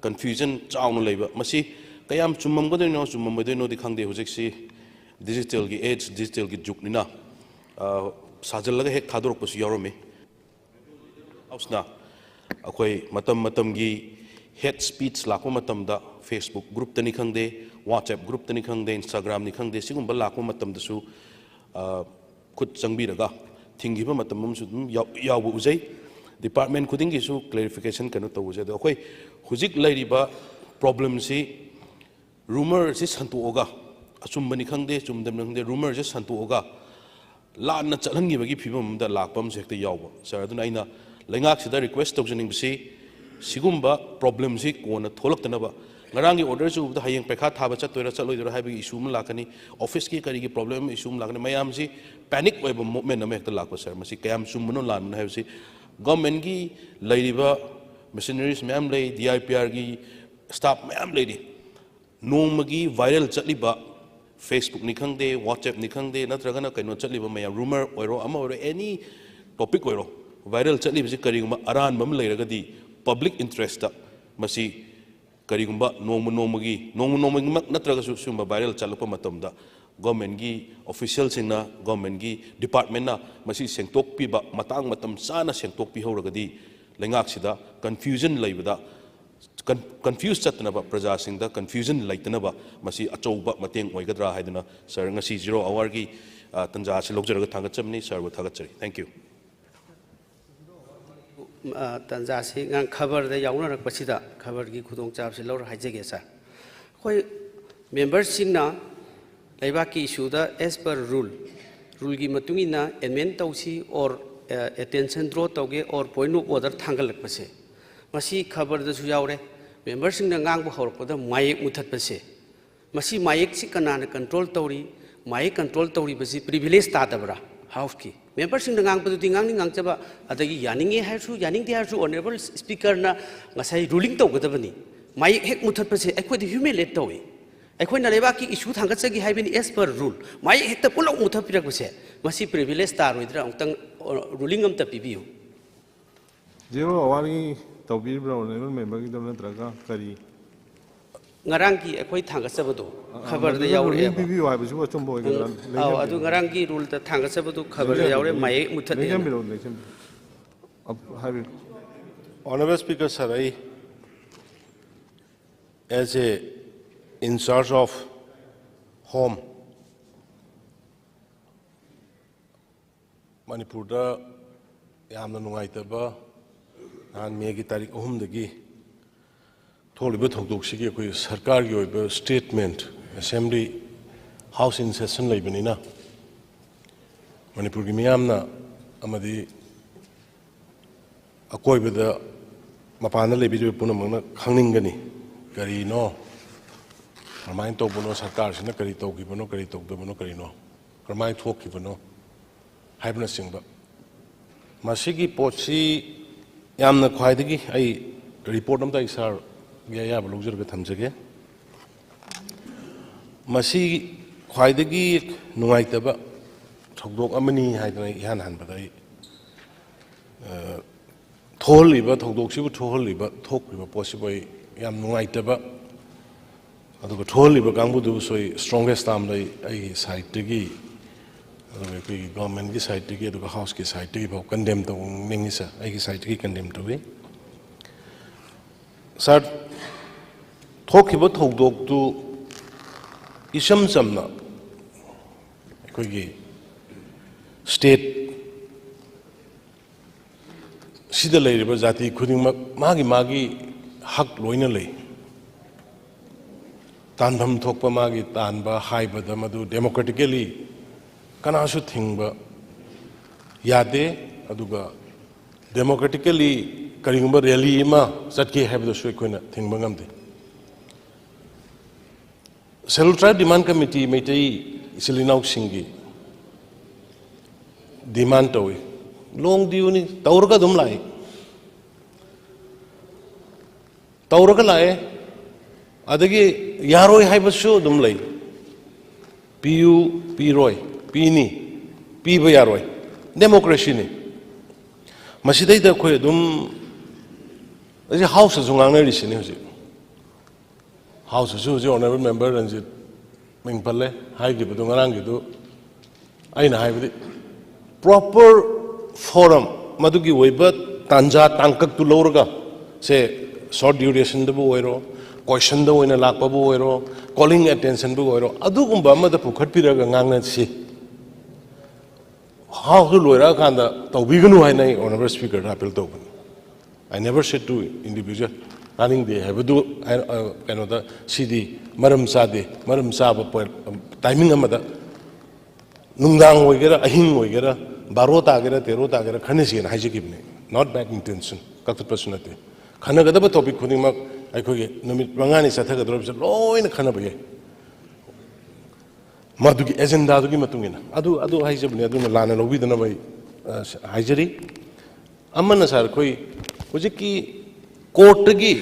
confusion chaunu leiba masi kayam chumam godoino chumam godoino di khangde hojik si digital gi age digital gi juk nina sajal laga hek thadorok pasu yorome ausna akhoi matam gi hate speech lakwa matam da Facebook group tani khangde WhatsApp group tani khangde Instagram ni khangde sigum lakwa matam da su khut changbi raga thingi ba matam mum su yaw bu uzai department khuding gi su clarification kanu to uzai akhoi hujik lairi ba problem si rumor si santu oga asum bani khangde chumdam khangde rumor si santu oga la na chalangi bagi phibam da lakpam sekte yaw ba sir aduna aina lengak sida request tokjening bisi sigumba problem si kona tholak tanaba ngarangi order su da hayeng pekha thaba chatoira chaloidora haibi issue ma lakani office ki kari ki problem issue ma lakani mayam si panic oiba movement na mekta lakpa sir masi kayam sumno lan na haisi government gi lairiba missionaries mayam lay DIPR gi staff mayam lay di nongmagi viral chatliba Facebook ni khangde WhatsApp ni khangde natraga na kaino chatliba mayam rumor oiro ama oiro any topic oiro viral chatliba si kariguma aran mam lairagadi public interest ta masi karigumba nongmagi mak natraga su sumba viral chalapa matamda government gi official singna government gi department na masi sengtok pi ba matang matam sana sengtok pi horagadi lengak sida confusion laibada confused chatna ba praja singda confusion laitna ba masi achouba mateng oigadra haiduna sir ngasi 0 hour gi tanja si logjaraga thangat chamni sir wa thagat chari thank you tanja si ngang khabar da yauna rak pasida khabar gi khudong chap si lor haijege sa khoi members singna laiba ki issue da as per rule gi matungina amendment tausi or attention draw tauge or point of order thangal pase masi khabar da su yaure members singna ngang bu hor pada mayek muthat pase masi mayek si kana control tauri mayek control tauri basi privilege ta dabra house ki members sing ngang padu tingang ni ngang chaba adagi yaninge haisu yaning ti haisu honorable speaker na ngasai ruling to gadabani mai hek muthat pase akhoi di humiliate tawi akhoi na leba ki issue thangat chagi haibini as per rule mai hek ta pulok muthat pirak pase masi privilege ta roidra ongtang ruling am ta pibiu zero awari tawbir bra honorable member gi dam natraga kari ngarang ki akhoi thangat chabadu khabar da yaure bibi wa bisu chum boy ga adu ngarang ki rule ta thangat chabadu khabar da yaure mai muthat Honorable Speaker sir, as a in charge of home Manipur da yamna nungaitaba han megi tarik 3 dagi tholiba thokdoksigi koi sarkar gi oiba statement assembly house in session leibanina Manipur gi miyamna amadi akoibada mapana leibidu punamana khangningani kari no ramain to bono sarkar sina kari to gi bono kari to bono kari no ramain thok gi bono haibna singba masigi potsi yamna khwaidagi ai report amta isar ya balogjar ga thamjage masi khwaidagi nungaitaba thokdok amani haidana ihan hanbadai tholiba thokdok sibu tholiba thokriba possible yam nungaitaba aduga tholiba gangbudu soi strongest time lai ai side tagi aduga ki government ki side tagi aduga house ki side tagi ba condemn to ningisa ai ki side tagi condemn to we sir thokhiba thokdok tu isam samna aikogi state sida leiriba jati khudingmak magi hak loina lei tanbam thokpa magi tanba haibada madu democratically kanasu thingba yade aduga democratically karigumba rally ma satke habda sui koina thingba ngamde Central Tribe Demand Committee meitei isilinau singi demand tawi long diuni tauraga dum lai tauraga lai adagi yaroi haibasu dum lai piu piroi pini piba yaroi democracy ni masidai da khoi dum aje house zungang na risini hoji house su jo honorable member ranjit mingpalle hai gi budung arang gi du aina hai budi proper forum madugi oiba tanja tangkak tu lorga se short duration da bu oiro question da oina lakpa bu oiro calling attention bu oiro adu gumba ma da pukhat piraga ngangna si how to loira kanda tawbiganu hai nai honorable speaker appeal to I never said to individual running the have do kind of the cd maram sade timing amada nungdang oigera ahing oigera baro tagera tero tagera khanesi na haji gibne not bad intention kakta personate khana gadaba topic khuding mak ai khoge numit bangani satha gadro bisa loina khana baye madugi agenda dugi matungina adu haijabne adu lana lobidana bai haijari amana sar khoi hujiki court gi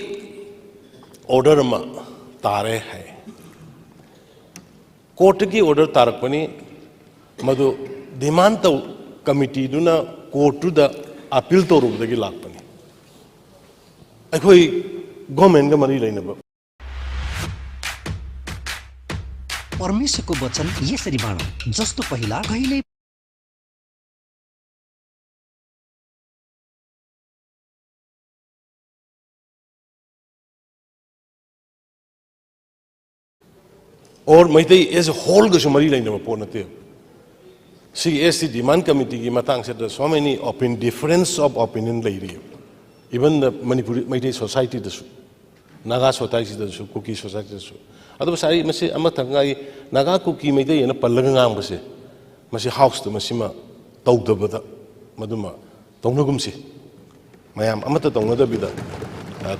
order ma tare hai court gi order tarakpani madu demand to committee duna court da appeal to ru dagi lakpani akhoi government ga mari laina ba परमेश्वरको वचन यसरी मानौ जस्तो पहिला कहिले और मैते as a whole गसु मरी लाइन पोनते सी एसटी डिमांड कमिटी की मतंग से so many open difference of opinion Larry even the Manipuri मैते सोसाइटी दसु नागा सोसाइटी दसु कुकी सोसाइटी दसु अदब सारी मसे अमथंगाई नागा कुकी मैते येना पल्लग ngang बसे मसे हाउस द मसिमा तौदबदा मदुमा तौनगुमसे मयाम अमत तौनदबिदा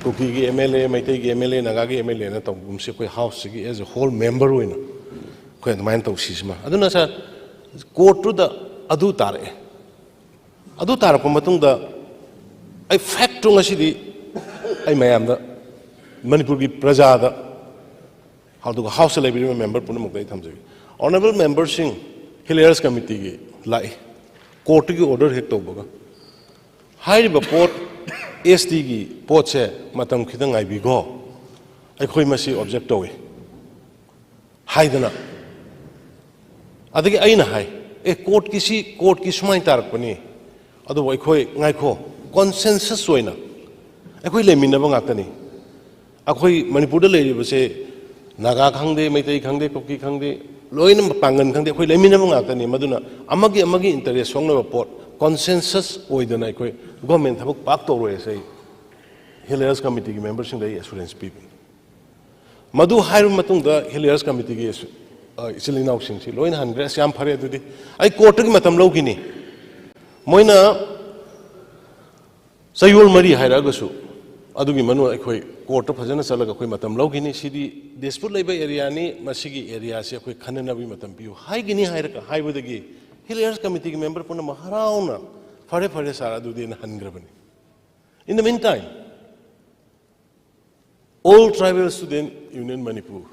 कुकी की एमएलए मैते की एमएलए नागा की एमएलए ना तौगुमसे कोई हाउस की एज ए होल मेंबर होइना कोई माइन तौसीसमा अदुना सा कोर्ट टू द अदु तारप मतुंग द आई फैक्ट टू ngasi आई मयाम द मणिपुर की प्रजा द हाउस लाइब्रेरी में मेंबर पुनः मुक्ति थमजे honourable member Singh hill areas committee की लाई कोर्ट की ऑर्डर हेक तौबगा हाई पोट एसटी की पोट से मतम खिदंग आईबीगो अखोई मसी ऑब्जेक्ट तौवे हाइदना अदगी अइना हाई ए कोर्ट की सुमाई तारकपनी अदो अखोई ngaiko consensus oina अखोई लेमिनबा ngakani अखोई मणिपुर द लेरिबसे नागा खंगदे मैतै खंगदे कुकी खंगदे लोइन पांगन खंगदे अखोई लेमिनबा ngakani maduna amagi interest songnaba pot consensus oidana अखोई गवर्नमेंट थबक पाक तौरोय से हिलियर्स कमिटी की मेंबर सिंह दई एश्योरेंस पीबी मधु हाइर मतुंग द हिलियर्स कमिटी की इसिलिनाउ सिंह सि लोइन हंग्रेस याम फरे दुदी आई कोर्ट की मतम लौगिनी मोइना सयोल मरी हाइरागसु अदुगी मनु अखोई कोर्ट फजन चलगा अखोई मतम लौगिनी सिदी डिस्प्यूट लेबा एरिया नि मसिगी एरिया से अखोई खननबी मतम पियु हाइगिनी हाइरका हाइबदगी हिलियर्स कमिटी की मेंबर पुन महाराउना फरे सारा दुदी न हनग्रबनी in the meantime all tribal student union manipur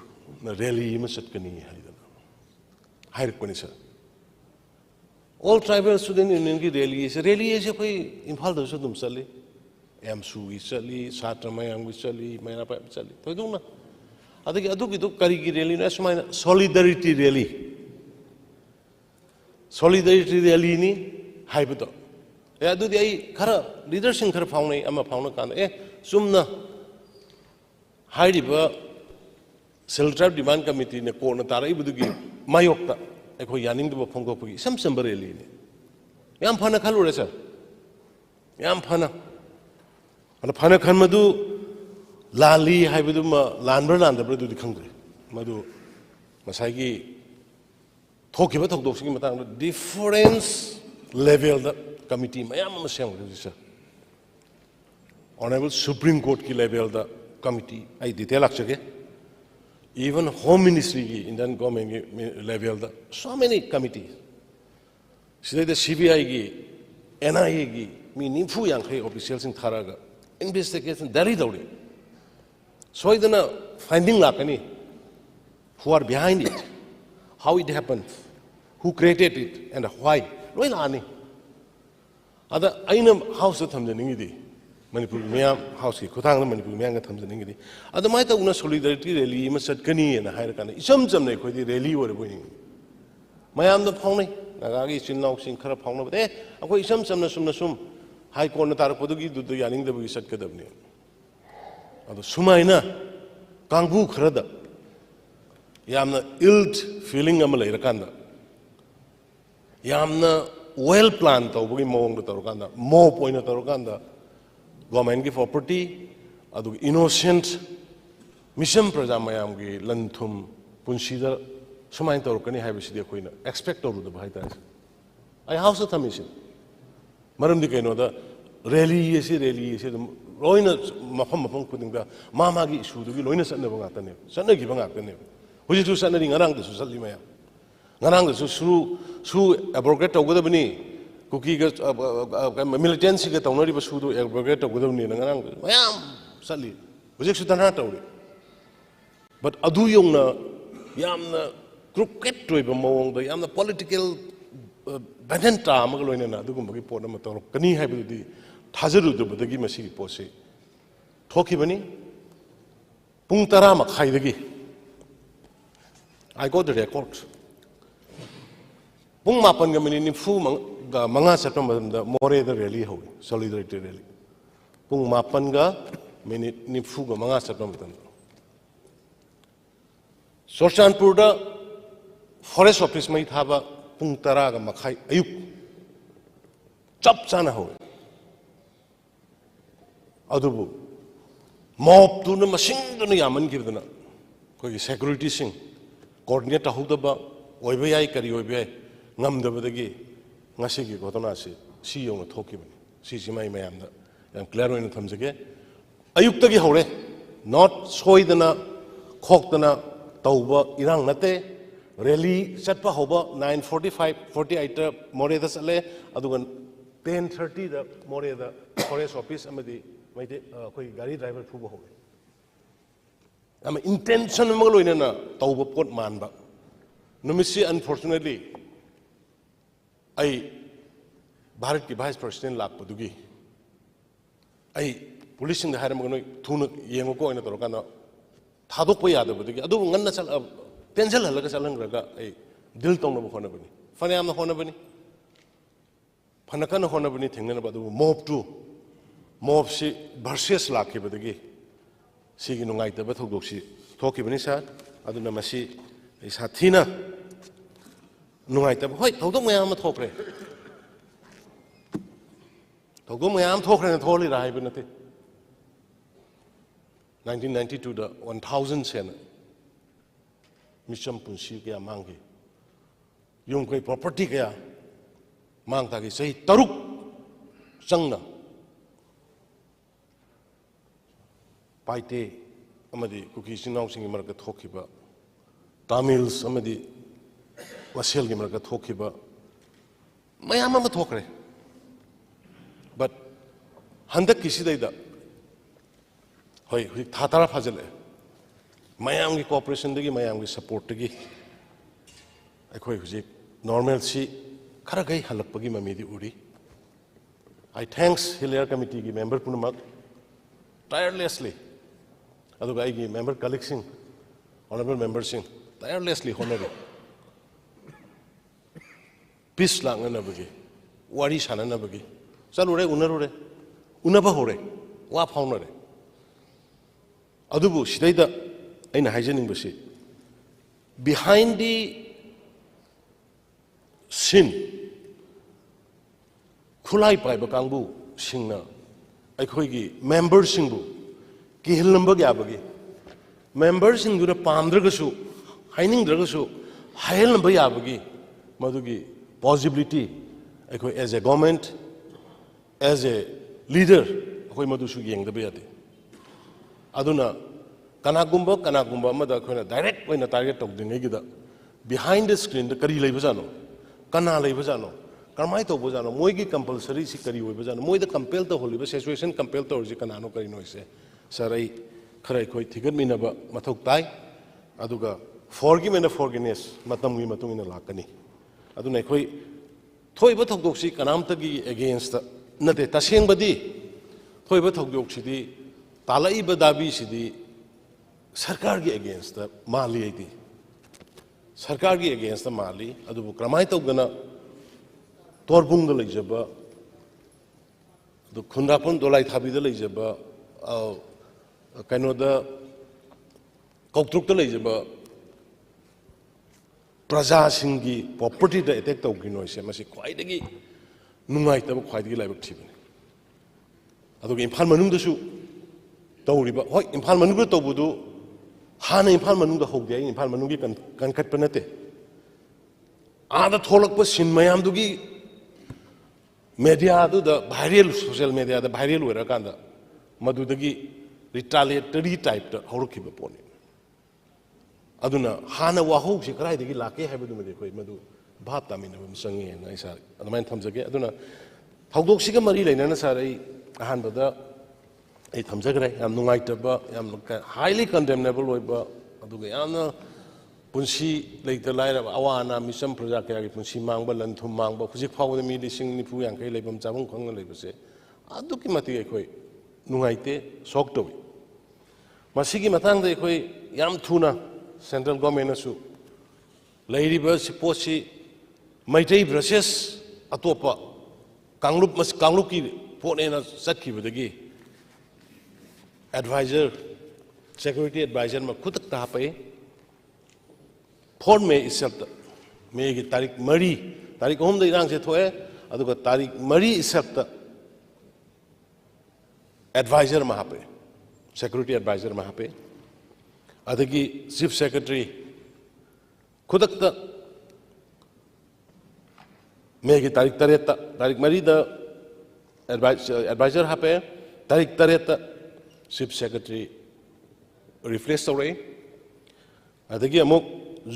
na rally ma satkani haidana hairkoni sir all tribal student union ki rally se koi imphal da dum chali amsu gi chali satra mayam gi chali mayna pa chali to dum na adu gi kari gi rally na smaina solidarity rally ni haibdo adu di ai khara leadership khara fauna kan sumna हाइरिबा सेल tribe demand committee ने court ताराइबदुगी मायोक्ता अखो यानिंगदबो फोंगोपगी सम संबरेली ने याम फना खलुरे सर याम फना अन फना खनमदु लाली हाइबदुमा लानब्र लानदब्र दुदि खंग्रे मदु मसाइगी थोकिबा थोकदोसिगी मतांग डिफरेंस लेवल द कमिटी मयाम म सेंगरे सर ऑनरेबल सुप्रीम कोर्ट की लेवल द committee I detail actually even home ministry ki Indian government level da so many committees sidai the CBI ki NIA ki mi nimfu yang khai officials in tharaga investigation dari dauri so idana finding lakani who are behind it how it happened who created it and why. Loi laani. Ada aina house thamjaningi di. Manipur Miyam house ki khutang Manipur Miyam ka thamjaningi di. Ada mai ta una solidarity rally ma satkani na haira kana. Isam jam nei khoi di rally ore boini. Mayam da phaunai nagagi chinnaw sing khara phauna bade akoi isam samna sum high court na tar podu gi du yaning da bi sat ka dabni. Ado sumaina kangbu khara da yamna ill feeling am lai rakanda. Yamna well planned tau bugi mong da tarukanda mo point na tarukanda government ki property adu innocent mission praja mayam gi lanthum punshida sumain tarukani haibisi de koina expect toru da bhai ta ai house ta mission maram di kaino da rally esi loina mafam khuding da mama gi issue du gi loina sanna banga ta ne sanna gi banga ta ne huji tu sanna ri ngarang da su salli maya ngarang da su abrogate tawgadabni kuki ga militancy ga tawnari ba su do abrogate tawgadabni ngarang mayam salli huji su tana tawri but adu yongna yamna crooked toiba mawong da yamna political banenta amaga loina na adugum gi pona ma tawro kani haibu di thajaru do badagi masi pose thoki bani pung tara ma khai dagi I got the record pung mapan ga mini nifu ga manga satpam da more da rally ho solidarity rally pung mapan ga mini nifu ga manga satpam da Sorchanpur da forest office mai thaba pung tara ga makhai ayuk chap chana ho adubu mob tu na masing tu na yaman girdana koi security sing coordinate hudaba oibe yai kari oibe ngam dabadagi ngasi gi gotona si yong thoki bani si mai mayam da yang clear oina thamjage ayuk tagi hore not soidana khokdana tauba irang nate rally chatpa hoba 9:45 48 more da sale aduga 10:30 da more da forest office amadi maite koi gari driver phuba hobe ama intention ma loina na tauba pot manba numisi unfortunately ai bharat ki vice president lakpadugi ai police in the haram noi thuna yengo ko ina torokana thadok pa yada budugi adu nganna sal pencil halaga salang raga ai dil tong no khona bani fane am na khona bani phanakana khona bani thengna badu mob si versus lakhi budugi sigi nungai ta ba thok si thoki bani sa adu na masi ai sathina nungai ta hoi thok mayam ma thokre thok mayam thokre na tholi rai bani te 1992 da 1000 sen mission punsi kaya mangi yung koi property kaya mang ta ki sei taruk changna paite amadi kuki sinau singi marka thokiba tamils amadi wasel gi marka thokiba mayam ma thokre but handak kisidai da hoi thatara phajale mayam gi cooperation dagi mayam gi support dagi akhoi huji normal si khara gai halakpagi mami di uri I thanks Hilaire committee gi member punamak tirelessly adu gai gi member collection honorable members sing tirelessly honore peace lang na bagi wari sana na bagi salure unaba hore wa faunare adubu sidaida aina haijening basi behind the scene khulai pai ba kangbu singna aikhoi gi member singbu ki hilnamba gya bagi member singdu na pamdragasu haining dragasu hailnamba ya bagi madugi possibility aikhoi as a government as a leader aikhoi madu su yengda bayate aduna kanagumba amada khona direct oina target tawdingai gida behind the screen the kari leibajano kana leibajano karmai to bojano moi gi compulsory si kari hoibajano moi the compel to holiba situation compel to orji kana no kari noise sarai kharai khoi thigat minaba mathok tai aduga forgive and forgiveness matam gi matungina lakani aduna khoi thoi ba thok dok si kanam ta gi against na te taseng badi thoi ba thok dok si di talai ba dabi si di sarkar gi against mali ai di sarkar gi against mali adu kramai to gana torbung da leijaba adu khunrapon dolai thabi da leijaba kaino da kautruk da leijaba praja singi property da attack to gi noi se masi khwai dagi nungai ta khwai dagi laibak thibani adu imphal manung da su tawriba hoi imphal manung da tawbudu hana imphal manung da hogde imphal manung gi kan kat panate ada tholak pa sin mayam du gi media du da viral social media da viral wera kanda madu da gi retaliatory type da horukhiba poni aduna hana wahou si karai dagi lake haibadu mede khoi madu bhap tamina bam sangi na isa adamain thamjage aduna thawdok siga mari leina na sar ai ahan bada ai thamjagre yam nungai taba yam highly condemnable oiba aduga yamna punsi leita laira awana misam praja kaya gi punsi mangba lan thum mangba khujik phawda mi lising ni pu yang kai leibam chabung khang leibase aduki mati ai khoi nungai te sok to masigi matang de khoi yam thuna central government su lairiba siposi maitei process atopa kanglup ki phone na sakhi badagi advisor security advisor ma khutak ta pe phone me isap me gi tarik mari tarik hom da irang se thoe aduga tarik mari isap ta advisor ma hape security advisor ma hape adagi chief secretary khudak ta me gi tarik tareta tarik mari da advisor hape tarik tareta chief secretary replace tawre adagi amok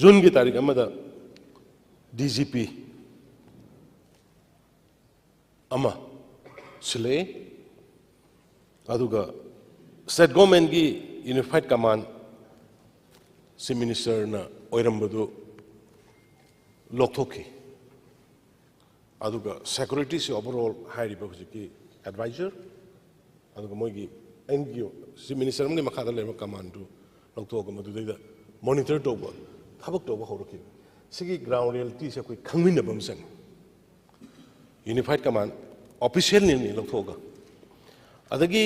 June ki tarik amada DGP ama sile aduga state government ki unified command si minister na oirambadu lokthoki aduga security si overall high ki advisor aduga moigi NGO si minister ngi makhada lema command du lokthoga madu da monitor toba thabak toba horoki sigi ground reality se koi khangmin bam sang unified command official ni lokthoga adagi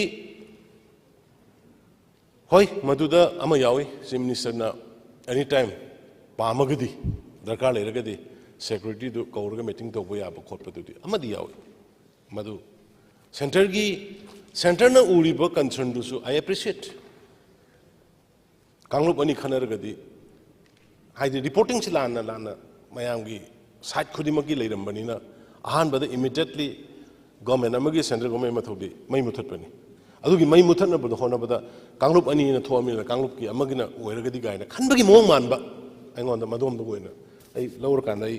hoi maduda ama yawi si minister na anytime pamagadi darkar leragadi security du kaurga meeting to boya ba khotpa du amadi yawi madu center na uri ba concern du su I appreciate kanglup ani khanaragadi haidi reporting silana lana mayam gi site khudimaki leirambani na ahan bada immediately government amagi central government mathodi mai muthatpani adugi mai muthatna bada hona bada kanglup ani na thoami na kanglup ki amagina oiragadi gaina khanbagi mong manba aingonda madom da goina ai lower kan ai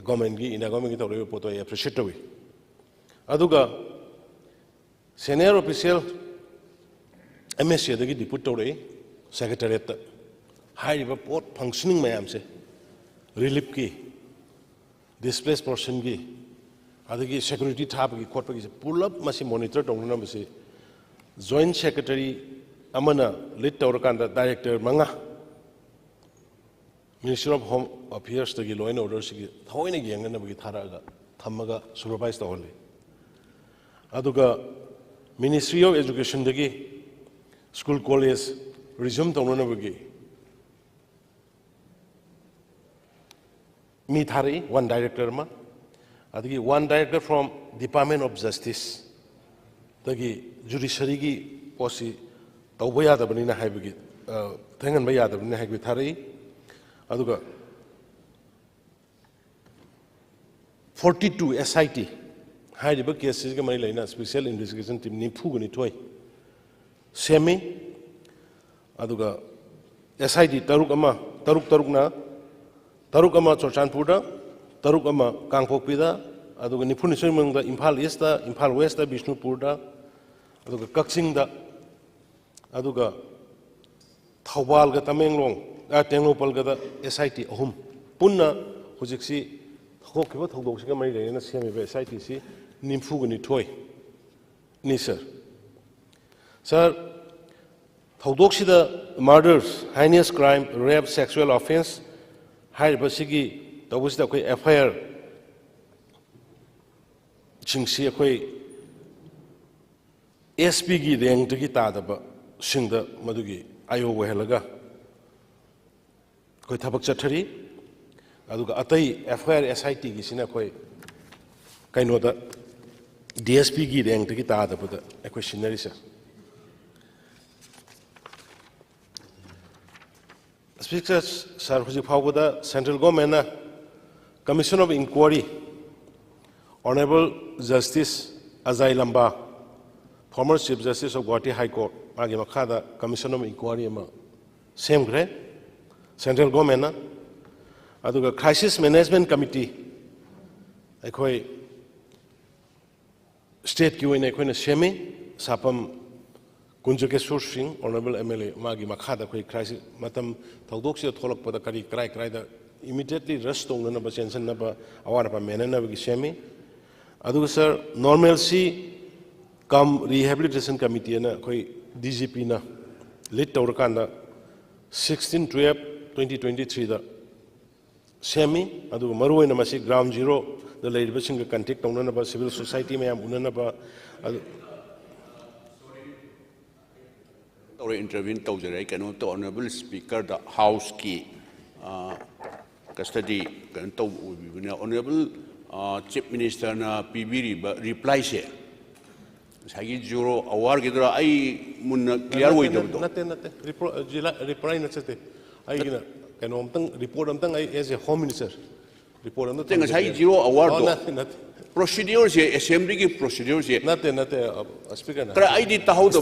government gi ina government gi tawre poto ai appreciate wi aduga senior official MSC dagi diput tawre secretariat high port functioning mayam se relief ki displaced person ki adagi security thap ki khotpa ki pull up masi monitor tongna masi joint secretary amana lead tawra kanda director manga Ministry of Home Affairs tagi law and order sigi thoina gi yangna bagi tharaga thamaga supervise tawle aduga Ministry of Education dagi school college resume tawna bagi me thari one director ma adagi one director from Department of Justice dagi judiciary gi posi tawbaya da bani na haibagi thangan baya da bani haibagi thari aduga 42 SIT haiba cases ga mari laina special investigation team ni phu gani thoi semi aduga SIT taruk na taruk ama Chorchanpur taruk ama Kangpokpi da aduga niphun nisoi mangda Imphal East da Imphal West da Bishnupur da aduga Kaksing da aduga Thawbal ga Tamenglong Tenglopal ga da SIT ahum punna hujiksi thokkiba thodoksinga mari leina semiba SITC nimfugani thoi ni sir thodokshida murders heinous crime rape sexual offense haiba sigi tawusida koi FIR chingsi koi SP gi reng tagi tadaba singda madugi ayo wehelaga koi thabak chathari aduga atai FIR SIT gi sina koi kainoda DSP gi reng tagi tadaba da questionnaire sir Speaker sir huji phawda central government commission of inquiry Honorable Justice Ajay Lamba former Chief Justice of Guwahati High Court magi makhada commission of inquiry ma semgre central government aduga crisis management committee akhoi state ki oina akhoi na semi sapam Kunjukesur Singh honorable MLA magi makhada akhoi crisis matam thodok se tholak pada kari krai da immediately rush tong na ba tension na ba awara pa mena na gi semi aduga sir normalcy come rehabilitation committee na koi DGP na lead tawrakanda 16/12/2023 da semi aduga maruina masi ground zero the lady singa contact tawna ba civil society mayam unana ba intervene tawjare kanu to honorable speaker the house ki custody kan to honorable chief minister na PBR reply se sagi zero awar gidra ai mun clear way do natte reply na chate ai gina kanu amtang report amtang ai as a home minister report amtang tenga sagi zero awar do natte procedure se assembly ki procedure se natte speaker na kra ai di tahu do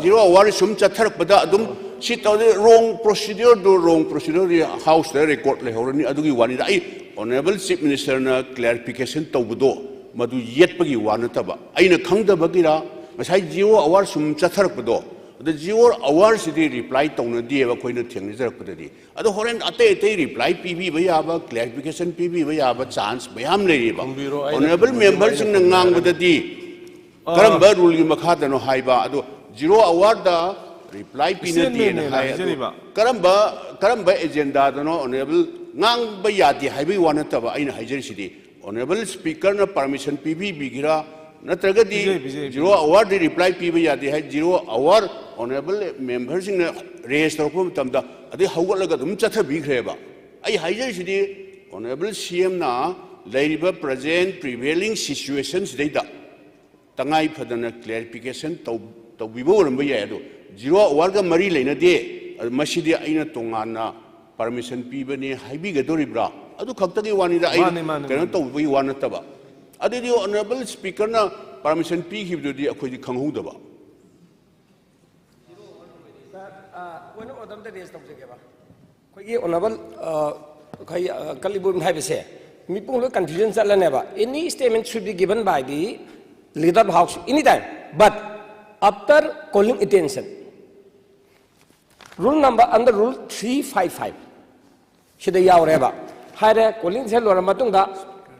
zero awar sum chathar pada adum si taw wrong procedure do wrong procedure house the record le horani adugi wani ai honorable chief minister na clarification tawbudo madu yetpagi wanataba aina khangdabagira masai zero hour sum chatharakpado the zero hour sidi reply tawna dieba koina thengni jarakpadadi ado horen ate reply pb bayaba clarification pb bayaba chance bayam leiba honorable members sing na ngangbadadi karamba rule gi makhada no haiba ado zero hour da reply pina di na hai karamba agenda no honorable ngang bayadi haibi wanataba aina haijari sidi honorable speaker na permission pb bigira natragadi zero hour di reply pb yadi hai zero hour honorable members in register ko tamda adi hawalaga dum chatha bigreba ai haijai sidi honorable cm na lairiba present prevailing situations deida tangai phadana clarification to bibo ramba ya do zero hour ga mari leina de masidi aina tongana permission pibani haibi gadoribra adu khaktagi wani da ai kano to bi wana taba adi di honorable speaker na permission pi hibdu di akhoi di khanghu daba one of them the raise tawse ke ba khoi honorable khai kalibur hai bise mi pung lo confusion chala ne ba any statement should be given by the leader of house anytime but after calling attention rule number under rule 355 shida yaureba haire calling se lora matung da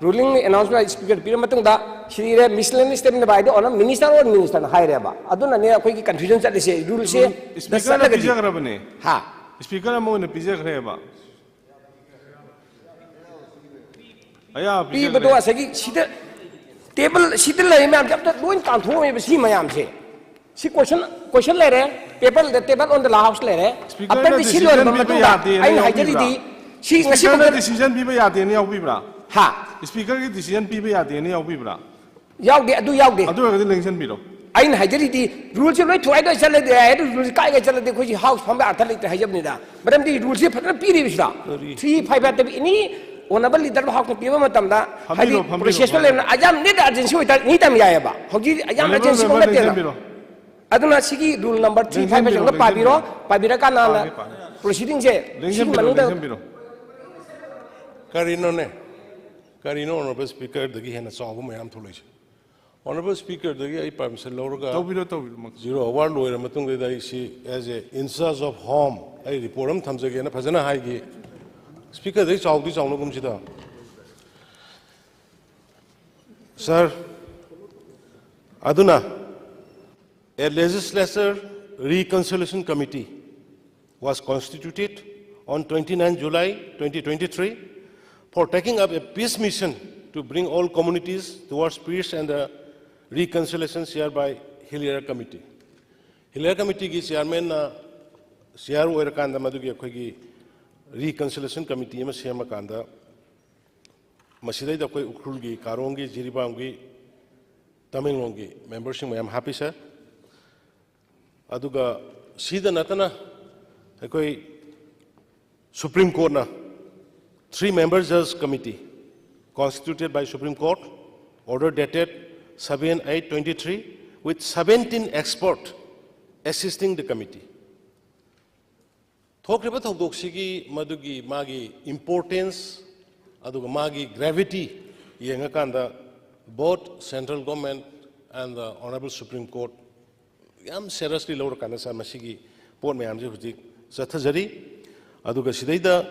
ruling announcement speaker pira matung da shire miscellaneous statement by the honor minister or minister haire ba aduna ne akoi ki confusion chali se rule se speaker na pija grabane ha speaker mo na pija greba aya pi bedo asagi sida table sida lai me am jab tak loin kan tho me si mayam se si question le re paper the table on the house le re after the seal or matung da ai haijari di si ngasi speaker decision bi ba yade ne yawi bra ha speaker ki decision bi ba yade ne yawi bra yaugde adu ga election bi ro ain hajari di rule se loi thuai da chale de ai rule kai ga chale de khoi house pham ba athal te hajab ni da madam di rule se phatra pi ri bisda 358 te ini honorable leader of house piwa matam da hadi processual ajam ne da agency oi ta ni tam ya ba hoji ajam agency ko te aduna sigi rule number 358 ga pabira ka na proceeding se sing manu da Karino ne Karino honorable speaker dagi hena saw mayam tholoi honorable speaker dagi ai permission loroga zero hour loira matung de dai si as a in charge of home ai report am thamjage na phajana hai gi Speaker, this is Sir, Aduna, a legislature reconciliation committee was constituted on 29 July 2023 for taking up a peace mission to bring all communities towards peace and reconciliation chaired by Hillier Committee. Hillier Committee ki chairman chair oirakanda madugi akhoi reconciliation committee ma sema kanda masidai da koi ukhul gi karong gi jiribam gi Tamenglong gi members I am happy sir aduga sida natana koi Supreme Court na 3 members judge committee constituted by Supreme Court order dated 7/8/23 with 17 experts assisting the committee. Thokriba thokdoksigi madugi magi importance aduga magi gravity yengakanda both central government and the Honorable Supreme Court yam seriously lower kanasa masigi port mayam je huji sathajari aduga sidaida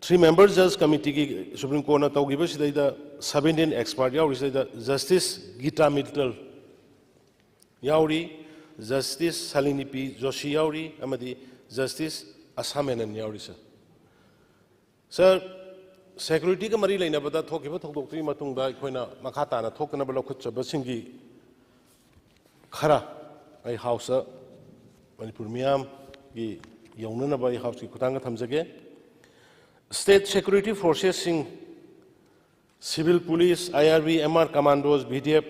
3 members judge committee ki Supreme Court na tawgiba sidaida 17 expert yauri sidaida Justice Gita Mittal yauri Justice Salini P Joshi yauri amadi Justice Asamenan yauri sir security ka mari laina bada thokiba thokdokri matungda koina makhata na thokna bala khutchaba singi khara ai house manipur miam gi yaunana ba house ki kutanga thamjage state security forces sing civil police IRB MR commandos BDF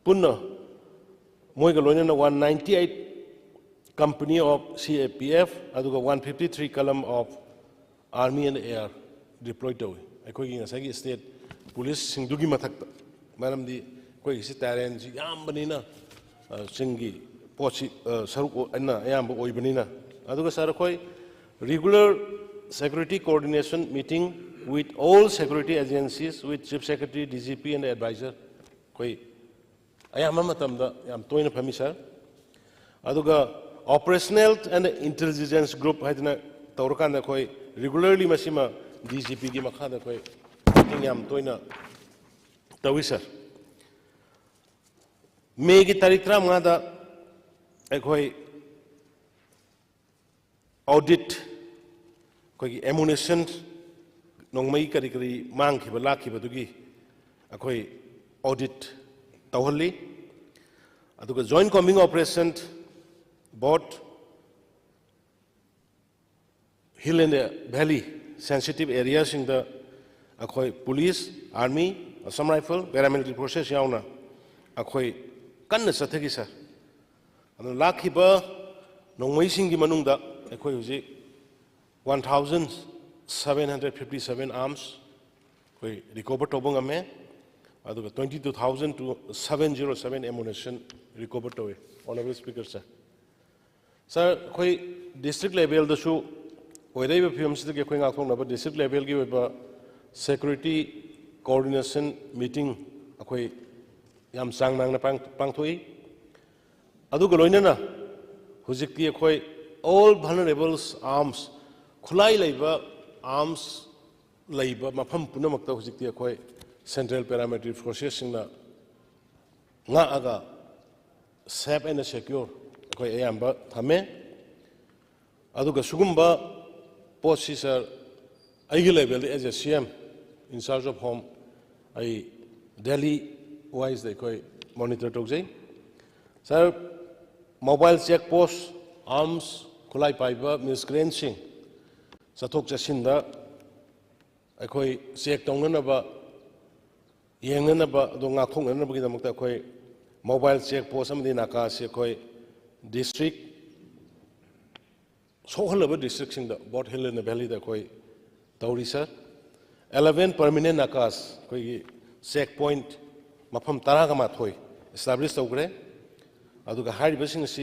punna moiga loina 198 company of CAPF aduga 153 column of army and air deployed away. I go in a state police sing dugi matak, Madam the Quay Sitarian, Yambanina, Singi, Pochi, Saruko, and Yambo Oibanina. Aduga Sarakoi, regular security coordination meeting with all security agencies, with Chief Secretary, DGP, and advisor. Koi, I am Mamatamda, I am Toina Pamisar. Aduga operational and intelligence group Hadna Taurkanda Koi, regularly Masima. DGP ki makhada koi yam toina tawisa May ki tarik 3 da ekoi audit koi ammunition nongmai kari kari mang khiba lakhiba dugi ekoi audit tawhalli aduga joint combing operation bought hill and valley sensitive areas in the police, army, Assam rifle, paramilitary forces yauna akhoi kanna sathagi sir. And lakhiba nongmai singi manungda akhoi huji 1,757 arms koi recover tobong ame aduga 22,707 ammunition recover towe. Honorable Speaker sir. Sir koi district level the show Wherever films the going out on district level give a security coordination meeting a yam sang nang pangtoi. Adu Goloina Huziki a all vulnerable arms, Kulai labor, arms labor, Mapam Punamakta Huziki a central paramilitary forces in the Naaga, safe and secure, Ayamba, Tame Aduga Sugumba. Post sir, I level as a CM in charge of home. I Delhi wise they call monitor to sir, mobile check post, arms, kulai piper, miscreanting. Satok Jacinda, I call check tonganaba, Yanganaba, Dongakong, and Nabaki, mobile check post, somebody Naka, district. So whole districts in the Bot Hill in the Valley the Koi Tauri sir. 11 permanent nakas koi checkpoint Mapam Taragamatoi established Ogre. Aduga high business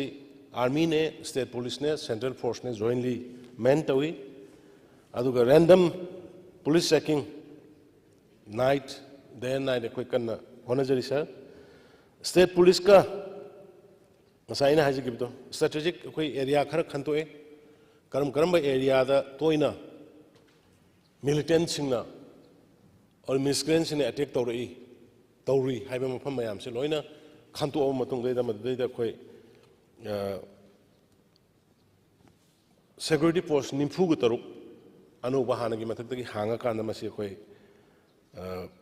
army ne, state police ne, central force ne jointly Mentawi. Aduga random police checking night, day and night a quick and honajari sir. State police ka Saina has given strategic area Kantoe. Karamba area the Toina militant singna or miscreants in attack Tauri, Haibam Pamayam, Seloina, Kanto Matong Leda Madeda Koi security force Nimfugutaru, Anu Bahanagi Mataki Hanga Kanda Masikoi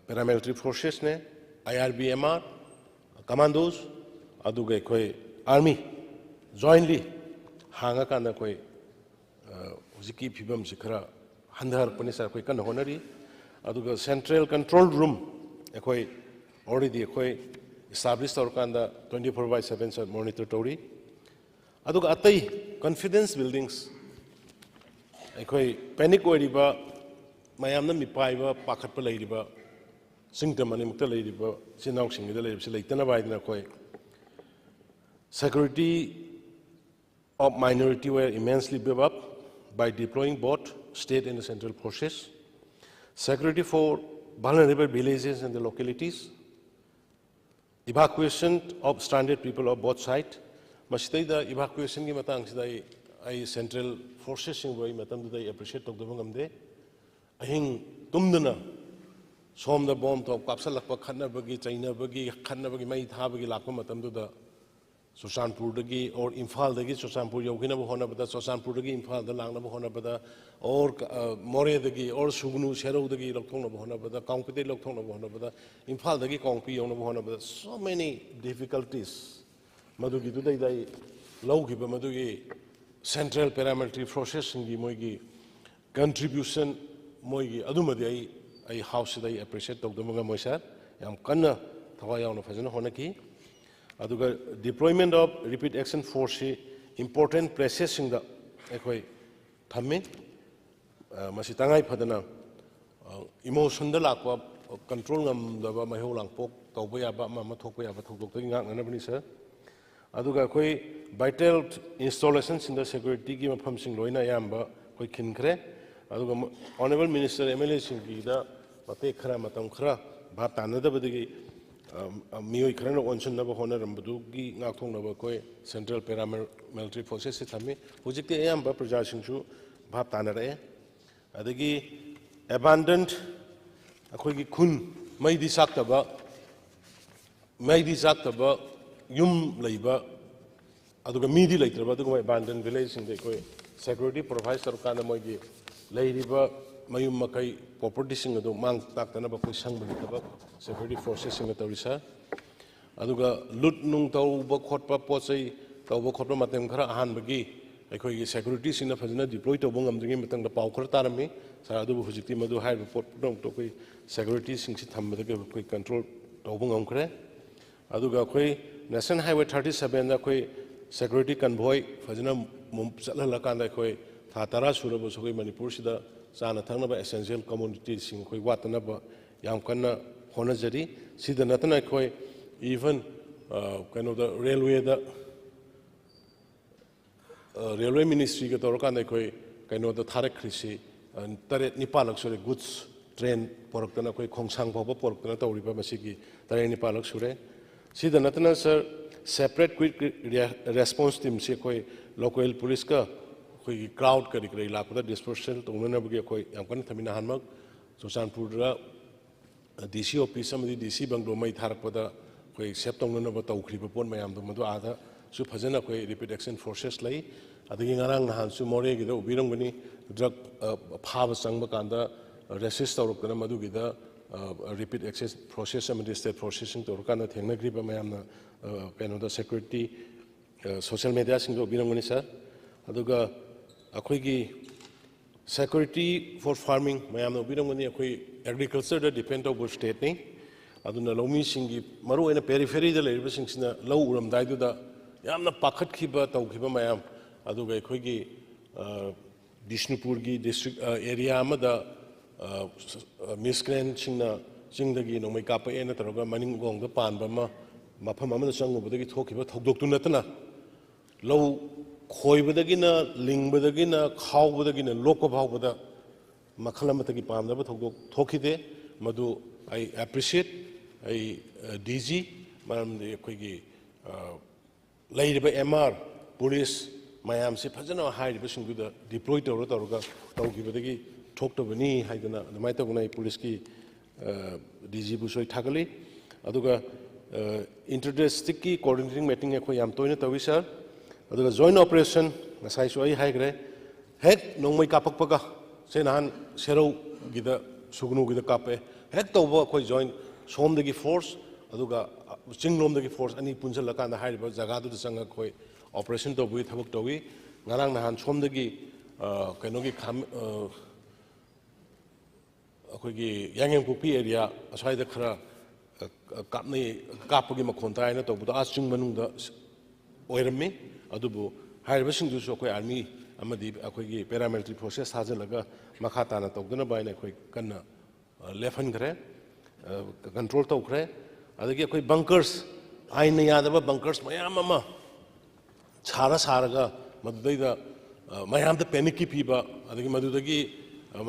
paramilitary forces, IRBMR, commandos, Aduge Koi army, jointly Hanga Kanda Koi Ziki Pibam Zikra, Handar Panisa Koi Kana Honari, Aduga central control room, already established our kanda 24/7 monitor tori. Aduga atai confidence buildings, panic oriba, mayamna mipaiba, pakat palaiba, singtamani mutalaiba, sinau sing the labs laitana by the security of minority were immensely built up by deploying both state and central forces. Security for vulnerable villages and the localities, evacuation of stranded people of both sides. Masitay da evacuation ki matang siday ay central forces sing boy matam da appreciate tok dabang amde. Ahing tumdana som da bomb to kapsal lakpa khanna bagi China bagi khanna bagi mai tha bagi lakpa matam da Susanpur dagi or Imphal dagi Susanpur yogina bo hona bada Susanpur dagi Imphal da langna bo hona bada or More dagi or Sugnu Shero dagi lokthong bo hona bada Kongpite lokthong bo hona bada Imphal dagi Kongpi yong bo hona bada so many difficulties madugi du dai low gi ba madugi central paramilitary forces ngi moigi contribution moigi adumadi ai house dai appreciate tok damaga moisa yam kanna thawa yaw no phajana hona ki aduga deployment of repeat action force important places in the thamme masitangai phadana emotion da lakwa control ngam da ba maho langpok tawba ya ba ma thokpa ya ba thokdok ta ngak na bani sir aduga vital installations in the security gi mafam sing loina yamba khinkre aduga honorable minister MLA sing gi da pate khara matam khara ba tanada badigi Mio Krano Onson Nava Honor and Budugi Nakong Nava Central Paramilitary Forces Tami, Ujiki Amba Prajashinchu, Bhatanare, Adagi abandoned Akogi Kun, Maidi Saktaba, Yum Labor, Aduga Midi later, Baduga abandoned village in the security provides Sarkana Mogi, Ladybird. Mayum makai property singa do mang tak tana ba koi sang bani tabak security forces singa tawisa aduga lut nung taw ba khot pa pochai taw ba khot pa matem khara ahan bagi aikoi gi security sina phajna deploy to bangam dringi matang da paw khar tarami sa adu hujikti madu hai report dong to koi security sing si tham da koi control to bangam khare aduga koi national highway 37 da koi security convoy phajna mum chala la kan da koi tha tara surabo so koi manipur sida Sana Tanaba essential communities in Koi Watanaba, Yamkana, Honazari, Sida Natana Koi, even kind of the railway ministry got Orkana Koi, kind of the Tarek Krisi, and Taret Nipalak Sure goods train Portana Koi Kongsang Papa Portana Riba Masiki, Tare Nipalak Sure. Sida Natana sir, separate quick response team, Sekoi, local police car. Crowd curriculum, Lakuta dispersal, to Unabagi, Yakan Tamina Hanmak, Susanpur, DC office, some of the DC Banglo might Harpada, except on Nova Taukipon, Mayam, the Madu Ada, Supazana, repeat action forces lay, at the Yangarang Hansu More, Birongani, drug power Sangbakanda, resist or Kanamadu, repeat access process, some of the state processing to Orkana, Tenagriba Mayam, Canada security, social media, Singo Birongani, Aduga. Akoigi security for farming, Mayam Biromani, agriculture that depend on state name. Aduna Lomi Singi, Maru in a periphery, the labor sings in a low room Daiduda, Yamna Pakat Kiba, Taukiba Mayam, Aduga Koigi, Dishnupurgi district area, Amada, Miscreant China, Singdagi, no make up a Enataroga, Manning Gong, the Pan, Bama, Mapamama Sang, but they talk about Tokdok to Natana. Low Koi Badagina, Ling Badagina, Cow Badagina, local Bawada, Makalamataki Pam, never Tokide, Madu, I appreciate a DG, Madam the Quigi, lady by MR, police, Mayam, Sipazano, high division with the deployed to Rotaruga, Toki Badagi, ꯊꯣꯛꯇꯕꯅꯤ ꯍꯥꯏꯗꯅ ꯑꯗꯨꯃꯥꯏꯅ ꯇꯧꯗꯅ ꯑꯩ ꯄꯨꯂꯤꯁꯀꯤ DG-ꯕꯨꯁꯨ ꯑꯩ ꯊꯥꯒꯠꯂꯤ ꯑꯗꯨꯒ ꯏꯟꯇꯔꯗꯤꯁꯇ꯭ꯔꯤꯛꯀꯤ coordinating meeting ꯑꯩꯈꯣꯏ ꯌꯥꯝ ꯇꯣꯏꯅ ꯇꯧꯏ ꯁꯥꯔ ꯑꯗꯨꯒ ꯖꯣꯏꯟ ꯑꯣꯄꯔꯦꯁꯟ ꯉꯁꯥꯏꯁꯨ ꯑꯩ ꯍꯥꯏꯈ꯭ꯔꯦ ꯍꯦꯛ ꯅꯣꯡꯃꯩ ꯀꯥꯞꯄꯛꯄꯒ ꯁꯦ ꯅꯍꯥꯟ ꯁꯦꯔꯧꯒꯤꯗ ꯁꯨꯒꯅꯨꯒꯤꯗ ꯀꯥꯞꯄꯦ ꯍꯦꯛ ꯇꯧꯕ ꯑꯩꯈꯣꯏ ꯖꯣꯏꯟ ꯁꯣꯝꯗꯒꯤ ꯐꯣꯔꯁ ꯑꯗꯨꯒ ꯆꯤꯡꯂꯣꯝꯗꯒꯤ ꯐꯣꯔꯁ ꯑꯅꯤ ꯄꯨꯟꯁꯤꯜꯂꯀꯥꯟꯗ ꯍꯥꯏꯔꯤꯕ ꯖꯒꯥꯗꯨꯗ ꯆꯪꯉꯒ ꯑꯩꯈꯣꯏ ꯑꯣꯄꯔꯦꯁꯟ ꯇꯧꯕꯒꯤ ꯊꯕꯛ ꯇꯧꯏ ꯉꯔꯥꯡ ꯅꯍꯥꯟ ꯁꯣꯝꯗꯒꯤ ꯀꯩꯅꯣꯒꯤ ꯑꯩꯈꯣꯏꯒꯤ ꯌꯥꯡꯌꯦꯡꯄꯣꯛꯄꯤ ꯑꯦꯔꯤꯌꯥ ꯑꯁ꯭ꯋꯥꯏꯗ ꯈꯔ ꯀꯥꯞꯄꯒꯤ ꯃꯈꯣꯟ ꯇꯥꯏꯅ ꯇꯧꯕꯗꯣ ꯆꯤꯡ ꯃꯅꯨꯡꯗ ꯑꯣꯏꯔꯝꯃꯤ ꯑꯗꯨꯕꯨ ꯍꯥꯏꯔꯤꯕꯁꯤꯡꯗꯨꯁꯨ ꯑꯩꯈꯣꯏ ꯑꯥꯔꯃꯤ ꯑꯃꯗꯤ ꯑꯩꯈꯣꯏꯒꯤ ꯄꯦꯔꯥꯃꯤꯂꯤꯇꯔꯤ ꯐꯣꯔꯁꯦꯁ ꯊꯥꯖꯤꯜꯂꯒ ꯃꯈꯥ ꯇꯥꯅ ꯇꯧꯗꯅꯕ ꯍꯥꯏꯅ ꯑꯩꯈꯣꯏ ꯀꯟꯅ ꯂꯦꯞꯍꯟꯈ꯭ꯔꯦ ꯀꯟꯇ꯭ꯔꯣꯜ ꯇꯧꯈ꯭ꯔꯦ ꯑꯗꯒꯤ ꯑꯩꯈꯣꯏ ꯕꯪꯀꯔꯁ ꯑꯥꯏꯟꯅ ꯌꯥꯗꯕ ꯕꯪꯀꯔꯁ ꯃꯌꯥꯝ ꯑꯃ ꯁꯥꯔꯒ ꯃꯗꯨꯗꯩꯗ ꯃꯌꯥꯝꯗ ꯄꯦꯅꯤꯛꯀꯤ ꯄꯤꯕ ꯑꯗꯒꯤ ꯃꯗꯨꯗꯒꯤ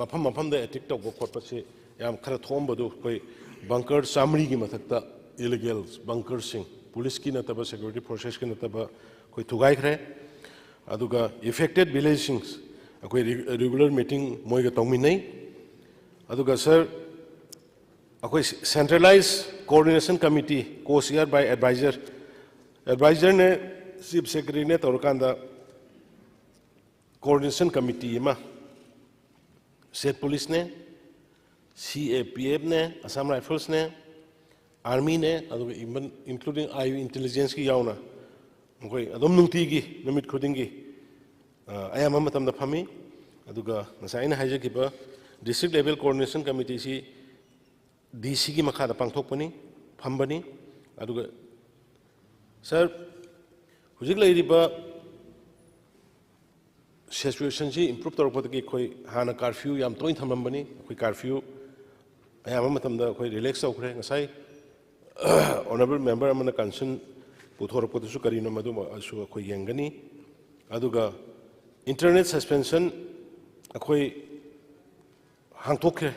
ꯃꯐꯝ ꯃꯐꯝꯗ ꯑꯦꯇꯦꯛ ꯇꯧꯕ ꯈꯣꯠꯄꯁꯤ ꯌꯥꯝ ꯈꯔ ꯊꯣꯛꯑꯝꯕꯗꯨ ꯑꯩꯈꯣꯏ ꯕꯪꯀꯔ 100ꯒꯤ ꯃꯊꯛꯇ ꯏꯂꯤꯒꯦꯜ ꯕꯪꯀꯔꯁꯤꯡ ꯄꯨꯂꯤꯁꯀꯤ ꯅꯠꯇꯕ ꯁꯦꯀ꯭ꯌꯨꯔꯤꯇꯤ ꯐꯣꯔꯁꯦꯁꯀꯤ ꯅꯠꯇꯕ ꯑꯩꯈꯣꯏ ꯊꯨꯒꯥꯏꯈ꯭ꯔꯦ ꯑꯗꯨꯒ ꯏꯐꯦꯛꯇꯦꯠ ꯚꯤꯂꯦꯖꯁꯤꯡ ꯑꯩꯈꯣꯏ ꯔꯤꯒꯨꯂꯔ ꯃꯤꯇꯤꯡ ꯃꯣꯏꯒ ꯇꯧꯃꯤꯟꯅꯩ ꯑꯗꯨꯒ ꯁꯔ ꯑꯩꯈꯣꯏ ꯁꯦꯟꯇ꯭ꯔꯦꯂꯥꯏꯖ ꯀꯣꯑꯣꯔꯗꯤꯅꯦꯁꯟ ꯀꯃꯤꯇꯤ ꯀꯣ ꯆꯤꯌꯔ ꯕꯥꯏ ꯑꯦꯗꯚꯥꯏꯖꯔꯅꯦ ꯆꯤꯐ ꯁꯦꯀ꯭ꯔꯦꯇꯔꯤꯅꯦ ꯇꯧꯔꯀꯥꯟꯗ coordination committee ma state police ne CAPF ne Assam Rifles ne army ne aduga even including IU intelligence ki yauna ngoi adom nungti gi numit khuding gi ayam matam da phami aduga nasai na haje ki ba district level coordination committee si DC ki makha da pangthok pani phambani aduga sir hujik lai ba situation ji improve tor ki khoi hana curfew yam toin thamambani khoi curfew ayam matam da khoi relax aukre ngasai honorable member amana concern puthor podu karino madu asu khoi yengani aduga internet suspension akhoi hangthokre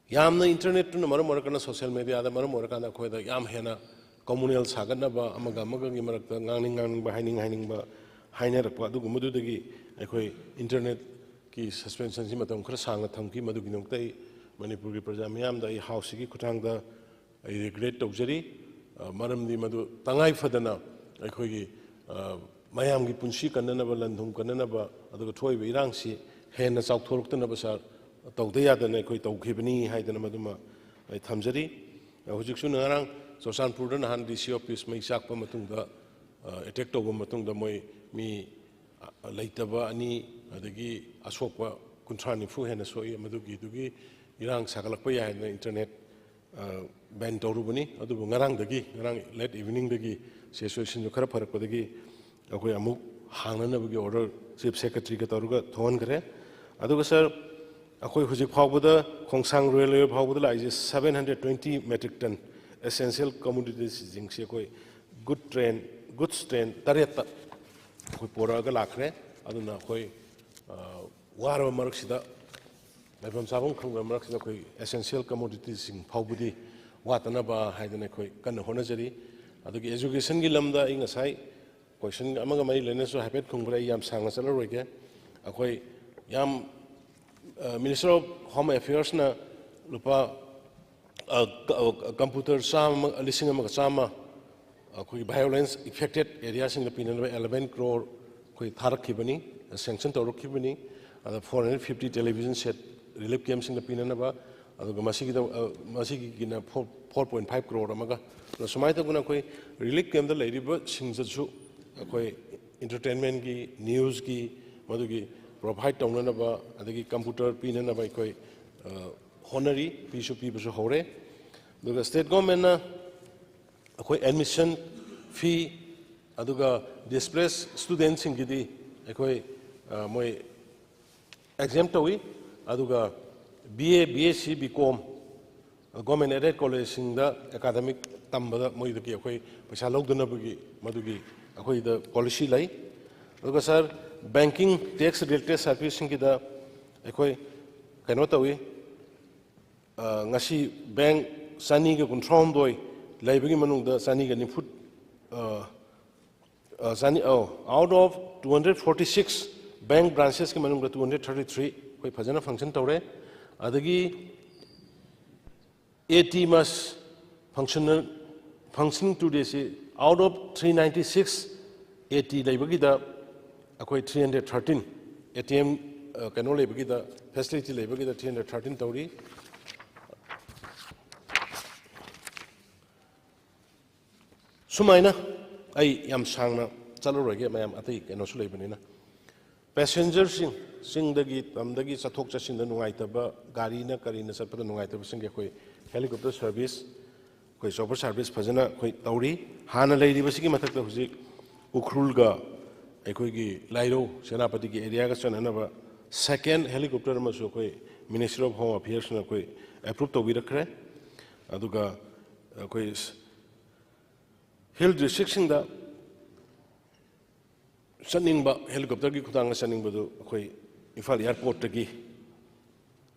yamna internet tu maram kana social media da maram kana khoi da yam hena communal sagana ba amaga gi marak ngangning ba haining ba hainer pa du mudu dagi akhoi internet ki suspension si matam khara sanga thamki madu gi nongtai manipur gi praja miyam da I house gi khutang da I regret tawjari maram di madu tangai fadana akhoi gi mayam gi punshi kanna ba landhum kanna ba aduga thoi be irang si hena chau thorukta na ba sar tawda ya da ne akhoi tawkhibani haidana maduma ai thamjari hujik su ngarang sosanpur da han DC office mai sakpa matung da attack tawba matung da moi mi laitaba ani adagi asokpa kuntrani fu hena soi madugi dugi irang sagalakpa ya na internet ban torubani adubu ngarang late evening dagi situation jo khara pharak padagi akoi amuk hangna bagi order chief secretary ka toruga thon kare aduga sir akoi hujik phawbada khongsang railway phawbada lai 720 metric ton essential commodities jingse koi goods train tareta koi poraga lakre aduna koi waro maraksida laifam sabong khangba maraksida koi essential commodities sing phawbudi watana ba haidana koi kan honajari adugi education gi lamda inga sai question amaga mai lene so hapet khungbra yam sanga chala roige akoi yam Minister of Home Affairs na lupa computer sama listing amaga sama koi violence affected areas in the pinal 11 crore koi tharak khibani sanction torok khibani 450 television set relief games in the pinana ba aduga masigi gina 4.5 crore amaga sumai ta guna koi relief game da leiriba singjachu koi entertainment gi news gi madugi provide tawna ba adagi computer pinana ba koi honorary pisu pisu hore the state government na akoi admission fee aduga displaced students ingidi akoi moi exam tawi aduga BA BSc BCom government aided college singda academic tambada moi dagi akoi paisa logduna bagi madugi akoi the policy lai aduga sir banking tax related service singida akoi kaino tawi ngasi bank sani ga control doi laibagi manungda sani ga nifut sani out of 246 bank branches ki manung 233 koi phajana function tawre adagi ATMs functioning today si out of 396 AT laibagi da akoi 313 ATM kano laibagi da facility laibagi da 313 tawri sumaina ai yam sangna chaloroge mayam atai kano su laibanina passengers singdagi tamdagi chathok chasin da nungaitaba gari na kari na satpada nungaitaba singe koi helicopter service koi chopper service phajana koi tauri hana leiriba sigi mathakta hujik ukrul ga ekoi gi lairo senapati gi area ga chananaba second helicopter ma so koi ministry of home affairs na koi approve to birakre aduga koi hill district singda saningba helicopter gi khutang saningba do koi Imphal airport gi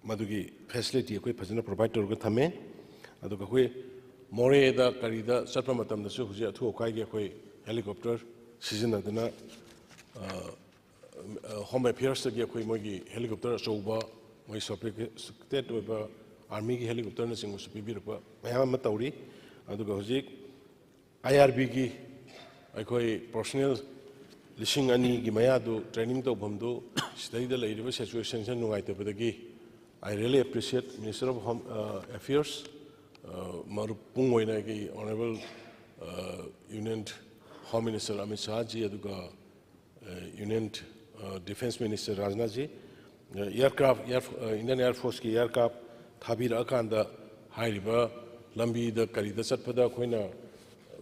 madugi facility koi phajana provide to ga thame aduga koi more da karida satpa matam da su huji athu kai ge koi helicopter season adana home affairs gi koi mogi helicopter choba moi state ba army gi helicopter na sing su pibir ba mayam ma tawri aduga huji IRB gi koi personnel lishing ani gi maya do training to bhamdo stay da leiriba situation san nungai ta badagi I really appreciate Minister of Home Affairs marupung oina gi honorable Union Home Minister Amit Shah ji aduga Union Defense Minister Rajnath ji Indian Air Force ki aircraft thabir akanda hairiba lambi da karida satpada khoina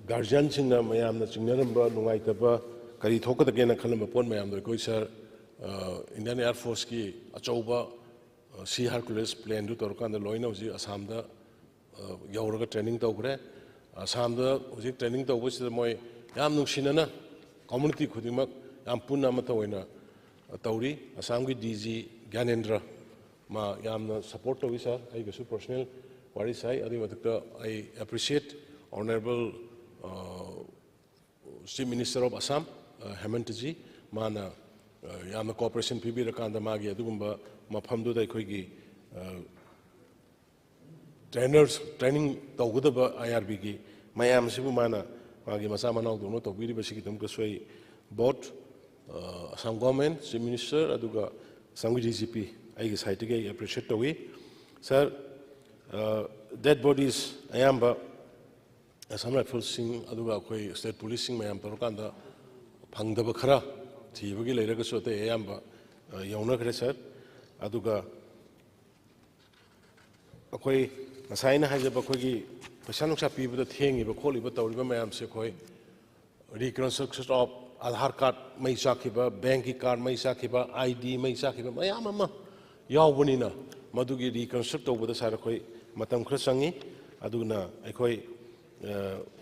guardian singna mayamna chingnaramba nungai ta ba kari thokada gena khalamba pon mayam do koi sir Indian Air Force ki achauba Sea Hercules plane do torkanda loina uji Assam da yauraga training tawgre Assam da uji training tawbus moi yam nungsinana community khudimak yam punna mata oina tawri Assam gi DG Gyanendra ma yamna support tawi sir ai gasu personal wari sai adi matakta I appreciate honorable Chief Minister of Assam Hemant ji mana yamna cooperation pibi rakanda magi adugumba mafamdu da khoigi trainers training tawgudaba IRB gi mayam sibu mana magi masa manau dono to biri basiki tum kasoi both Assam government Chief Minister aduga Assam DGP ai site ge appreciate tawi sir dead bodies ayamba Assam Rifles sing aduga khoi state policing mayam torkanda phangdaba khara thibagi leiraga sote ayamba yauna khare sir aduga akhoi masaina hajaba khogi pasanuksa pibada thengiba kholiba tawriba mayam se khoi reconstruction of Aadhaar card mai sakhiba bank card mai sakhiba ID mai sakhiba mayam ama yawbanina madugi reconstruct tawbada sar khoi matam khara sangi aduna akhoi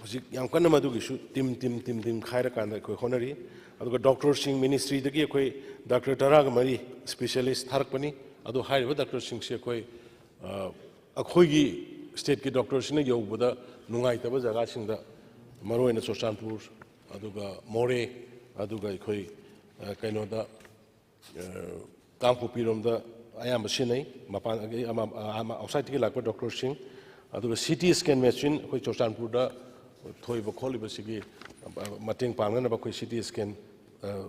hujik yam kana madugi su tim khaira kanda khoi honari aduga doctor sing ministry dagi khoi Dr. Taraga mari specialist tharakpani adu hairiba Dr. Singh se khoi akhoigi state ki doctor sina yobada nungai taba jaga singda maroina Chochanpur aduga More aduga khoi kaino da Kampu pirom da ayam sinai mapan outside ki lakpa Dr. Singh aduga CT scan machine khoi Chochanpur da thoiba kholiba sigi mating pangna ba khoi CT scan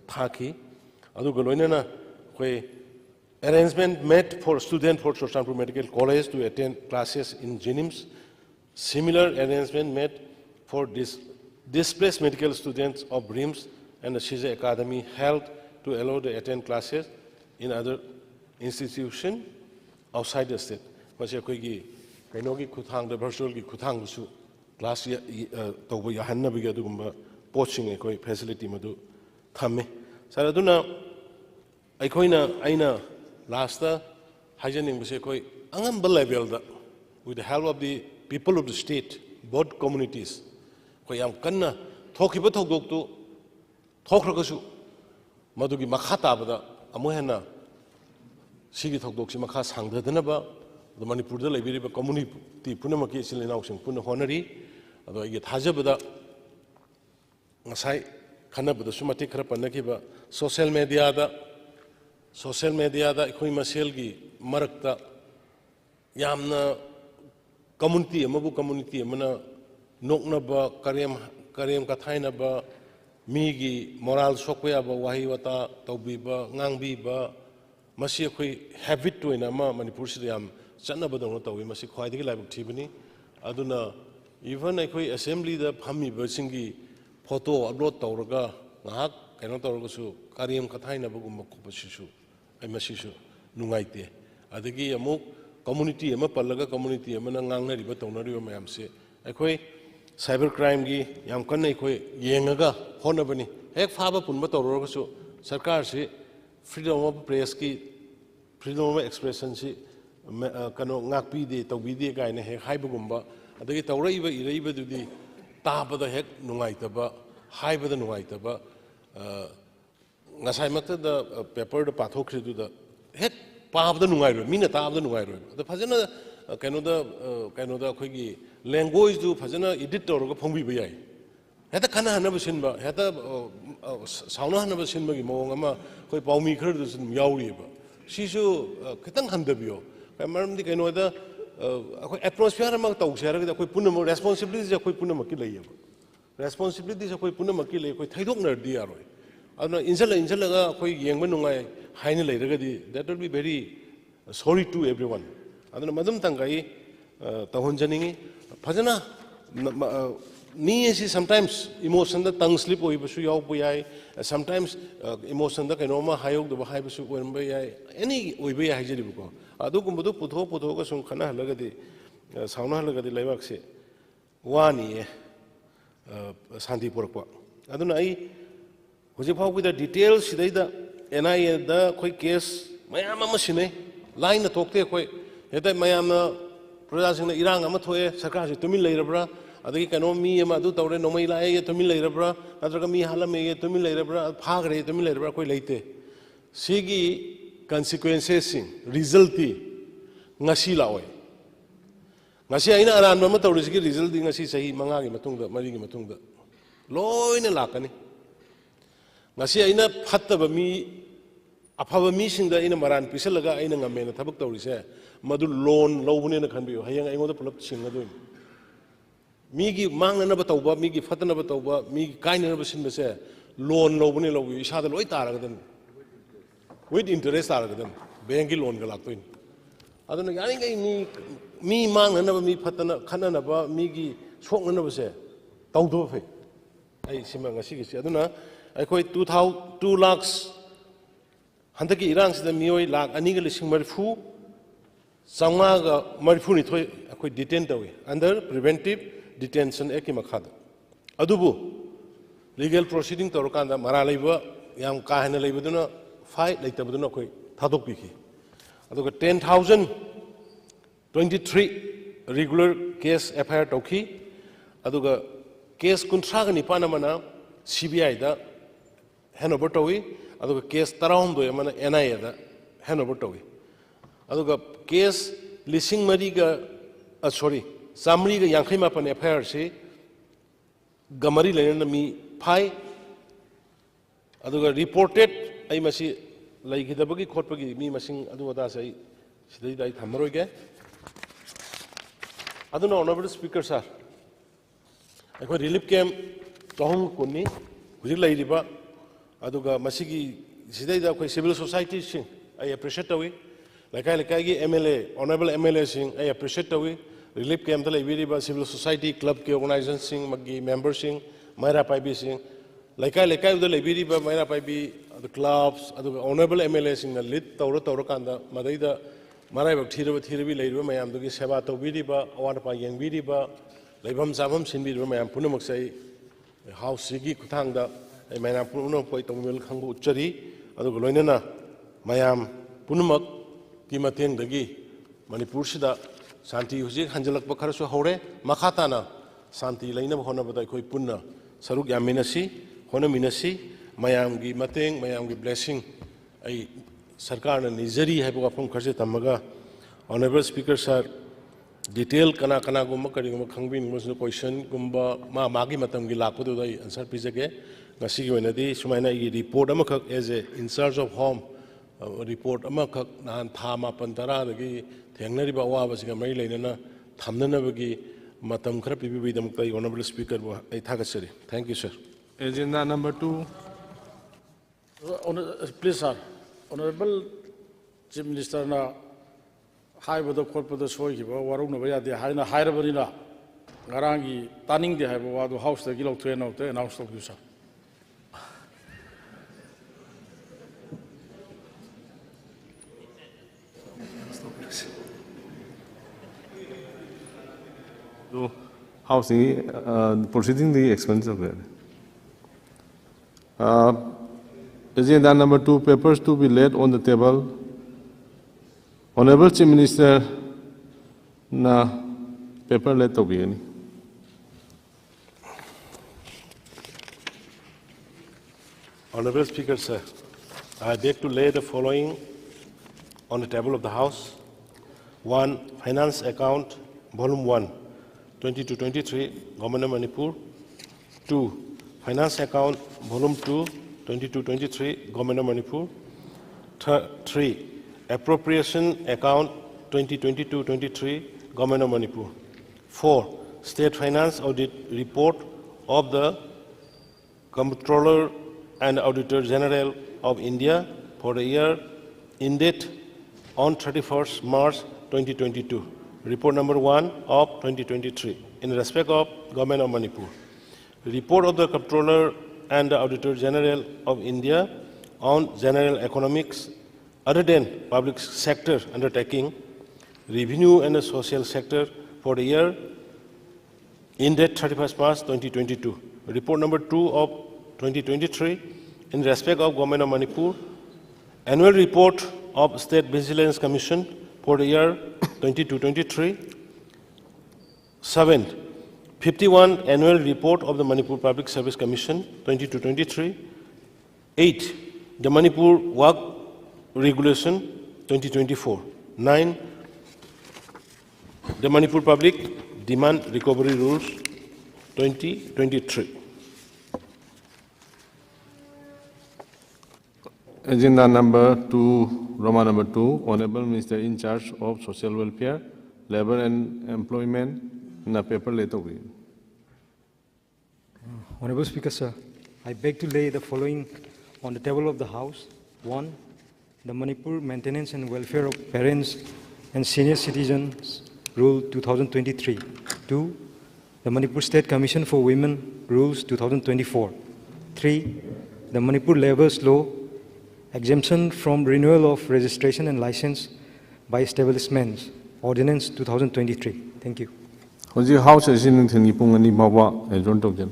thaki aduga loinana khoi arrangement made for student for Chochanpur Medical College to attend classes in Jenims. Similar arrangement made for displaced medical students of RIMS and the Shija Academy held to allow to attend classes in other institutions outside the state. Masya koi gi kainogi kuthang the virtual gi kuthang su class tobo yahanna biga dugumba coaching koi facility madu thamme. Saraduna aina last hijacking was a angambal level with the help of the people of the state, both communities. Koyam Kanna, Tokiba Togokto, Tokragasu, Madugi Makata, Amuhena, Sigi Togoksi Makas Hanga Danaba, the Manipur Liberiba community, Punamaki Silinaus and Puna Honori, although I get Hajabada Nasai Kanaba, the Sumatik Rapanakiba, social media. social media da khoi masel gi marakta yamna community amana nokna ba karyam ka thaina ba mi gi moral sokya ba wahi wata tawbi ba ngangbi ba masi khoi habit toina ma manipur si yam channa ba dong tawi masi khwai digi laibuk thibani aduna even khoi assembly da phammi ba singi photo upload tawraga ngahak kaino tawraga su karyam ka thaina ba gumba ko sisu ai masi su nungaite adagi amuk community ama palaga community amana ngangna riba tonari ba mayam se akhoi cyber crime gi yam kanai khoi yengaga honabani hek phaba punba tawraga su sarkar si freedom of press ki freedom of expression si kano ngakpi de tawbi de gaina hek haibagumba adagi tawraiba iraiba dudi tabada hek nungaitaba haibada nungaitaba ngasai makta da paper da pathokri du da hek paabda nungairo mina taabda nungairo da fajana kaino da khoi gi language du fajana edit tawraga phongbi ba yai heta khana hanaba sinba heta sauna hanaba sinba gi mawong ama khoi paumi khar du sin yauri ba sisu khitang handabiyo maramdi kaino da khoi atmosphere ma taw shara ga khoi punam responsibility ja khoi punam ki lei ba responsibility ja khoi punam ki lei khoi thaidok nar di aroi adna injala ga khoi yengba nungai haina lei raga di that will be very sorry to everyone adna madam tangai tahon janingi fajana ni esi sometimes emotion da tongue slip oi basu yaw bu yai sometimes emotion da kaino ma hayok da hai basu oiram ba yai any oi ba yai jeri bu ko adu kum bu putho ga sum khana halaga di sauna halaga di laibak se wani santi porakwa aduna ai hoje phau da details sidai da NIA da khoi case mayam ama sine line na tokte khoi heta mayam na praja sing na irang ama thoe sarkar se tumin leirabra adagi kano mi ama adu tawre nomai lae ye tumin leirabra natraga mi halame ye tumin leirabra phagre tumin leirabra khoi leite sigi consequences sing result ti ngasi laoi ngasi aina aran ma tawre sigi result ti ngasi sahi manga gi matungda mari gi matungda loina lakani ngasi aina phattaba mi afaba mi singda ina maran pisalaga aina ngamena thabak tawrise madu loan lobune na khanbiyo hayang aingoda pulap singadoin migi mangna ba tawba migi fatna ba tawba migi kaina ba sinbase loan lobune lobi isada loi taragadan with interest taragadan bank loan ga laktoin aduna yani ngai mi mangna ba mi fatna khana ba migi sokna ba se tawdo fe ai sima ngasi gi aduna akhoi 2 lakhs handaki irang sida mioi lakh aniga lising marfu sangma ga marfu ni thoi akhoi detain tawi under preventive detention act makhada adubu legal proceeding torokanda mara leiba yam ka hana leibaduna fai leitabaduna khoi thadok biki aduga 10023 regular case FIR tokhi aduga case kunthra ga nipana mana CBI da handover tawi aduga case tarawm do mana NIA da handover tawi aduga case lising mari ga sorry samri ga yankhai ma pan FIR se gamari lena mi phai aduga reported ai masi laigidabagi khotpagi mi masing adu ada sai sidai dai thamaroi ge aduna honorable speaker sir akhoi relief camp tohong kunni hujik lairiba aduga masigi sidai da akhoi civil society sing I appreciate tawi laikai gi MLA honorable MLA sing I appreciate tawi relief camp da laibiriba civil society club ke organization sing magi member sing maira paibi sing laikai da laibiriba maira paibi the clubs aduga honorable MLA sing na lead tawra kanda madai da marai bak thirabi lairiba mayam dugi seba tawbiriba awar pa yengbiriba laibam sabam sinbiriba mayam punamak sai house sigi kuthang da mayam puno poi tongmel khangbu uchari aduga loinana mayam punamak ki mateng dagi manipur sida santi hujik hanjalak ba kharasu hore makhata na santi laina hona bada khoi punna saruk yaminasi hona minasi mayam gi mateng mayam gi blessing ai sarkar na nizari hai ba phom kharse tamaga honorable speaker sir detail kana gumba kari gumba khangbin musu question gumba magi matam gi lakpudu dai answer pijage ngasi gi wenadi sumaina i report amakak as a in charge of home report amakak nahan thama pantara dagi thengnari ba awa basiga mai leinana thamnanabagi matam khara pibi damukta honorable speaker bo ai thagasari. Thank you, sir. Agenda number 2. Please, sir. Honorable Chief Minister na high with the corporate soy, Waruna Vaya, Haina Hyrabarina, Garangi, Tanning the Habo House, the Gilo train out there, and house of you, sir. So, housing, proceeding the expense of that. Agenda number 2, papers to be laid on the table. Honorable Chief Minister, na paper laid to be any. Honorable Speaker, sir, I beg to lay the following on the table of the House. 1. Finance Account, Volume 1, 22-23, Government of Manipur. 2. Finance Account, Volume 2, 22-23, Government of Manipur. 3. Appropriation Account, 2022-23, Government of Manipur. 4. State Finance Audit Report of the Comptroller and Auditor General of India for the year ended on 31st March 2022. Report number 1 of 2023 in respect of Government of Manipur. Report of the Comptroller and the Auditor General of India on general economics other than public sector undertaking, revenue and the social sector for the year ended 31st March 2022. Report number 2 of 2023 in respect of Government of Manipur. Annual report of State Vigilance Commission for the year 22-23. 7. 51 Annual Report of the Manipur Public Service Commission 22-23. 8. The Manipur Work Regulation 2024. 9. The Manipur Public Demand Recovery Rules 2023. Agenda number 2, Roma number 2, Honorable Minister in charge of Social Welfare, Labor and Employment, na paper later we. Honorable Speaker, sir, I beg to lay the following on the table of the House. 1. The Manipur Maintenance and Welfare of Parents and Senior Citizens Rule 2023. 2. The Manipur State Commission for Women Rules 2024. 3. The Manipur Labor's Law Exemption from renewal of registration and license by establishments, Ordinance 2023. Thank you. Hoji House is in the Pungani Baba, a joint of them.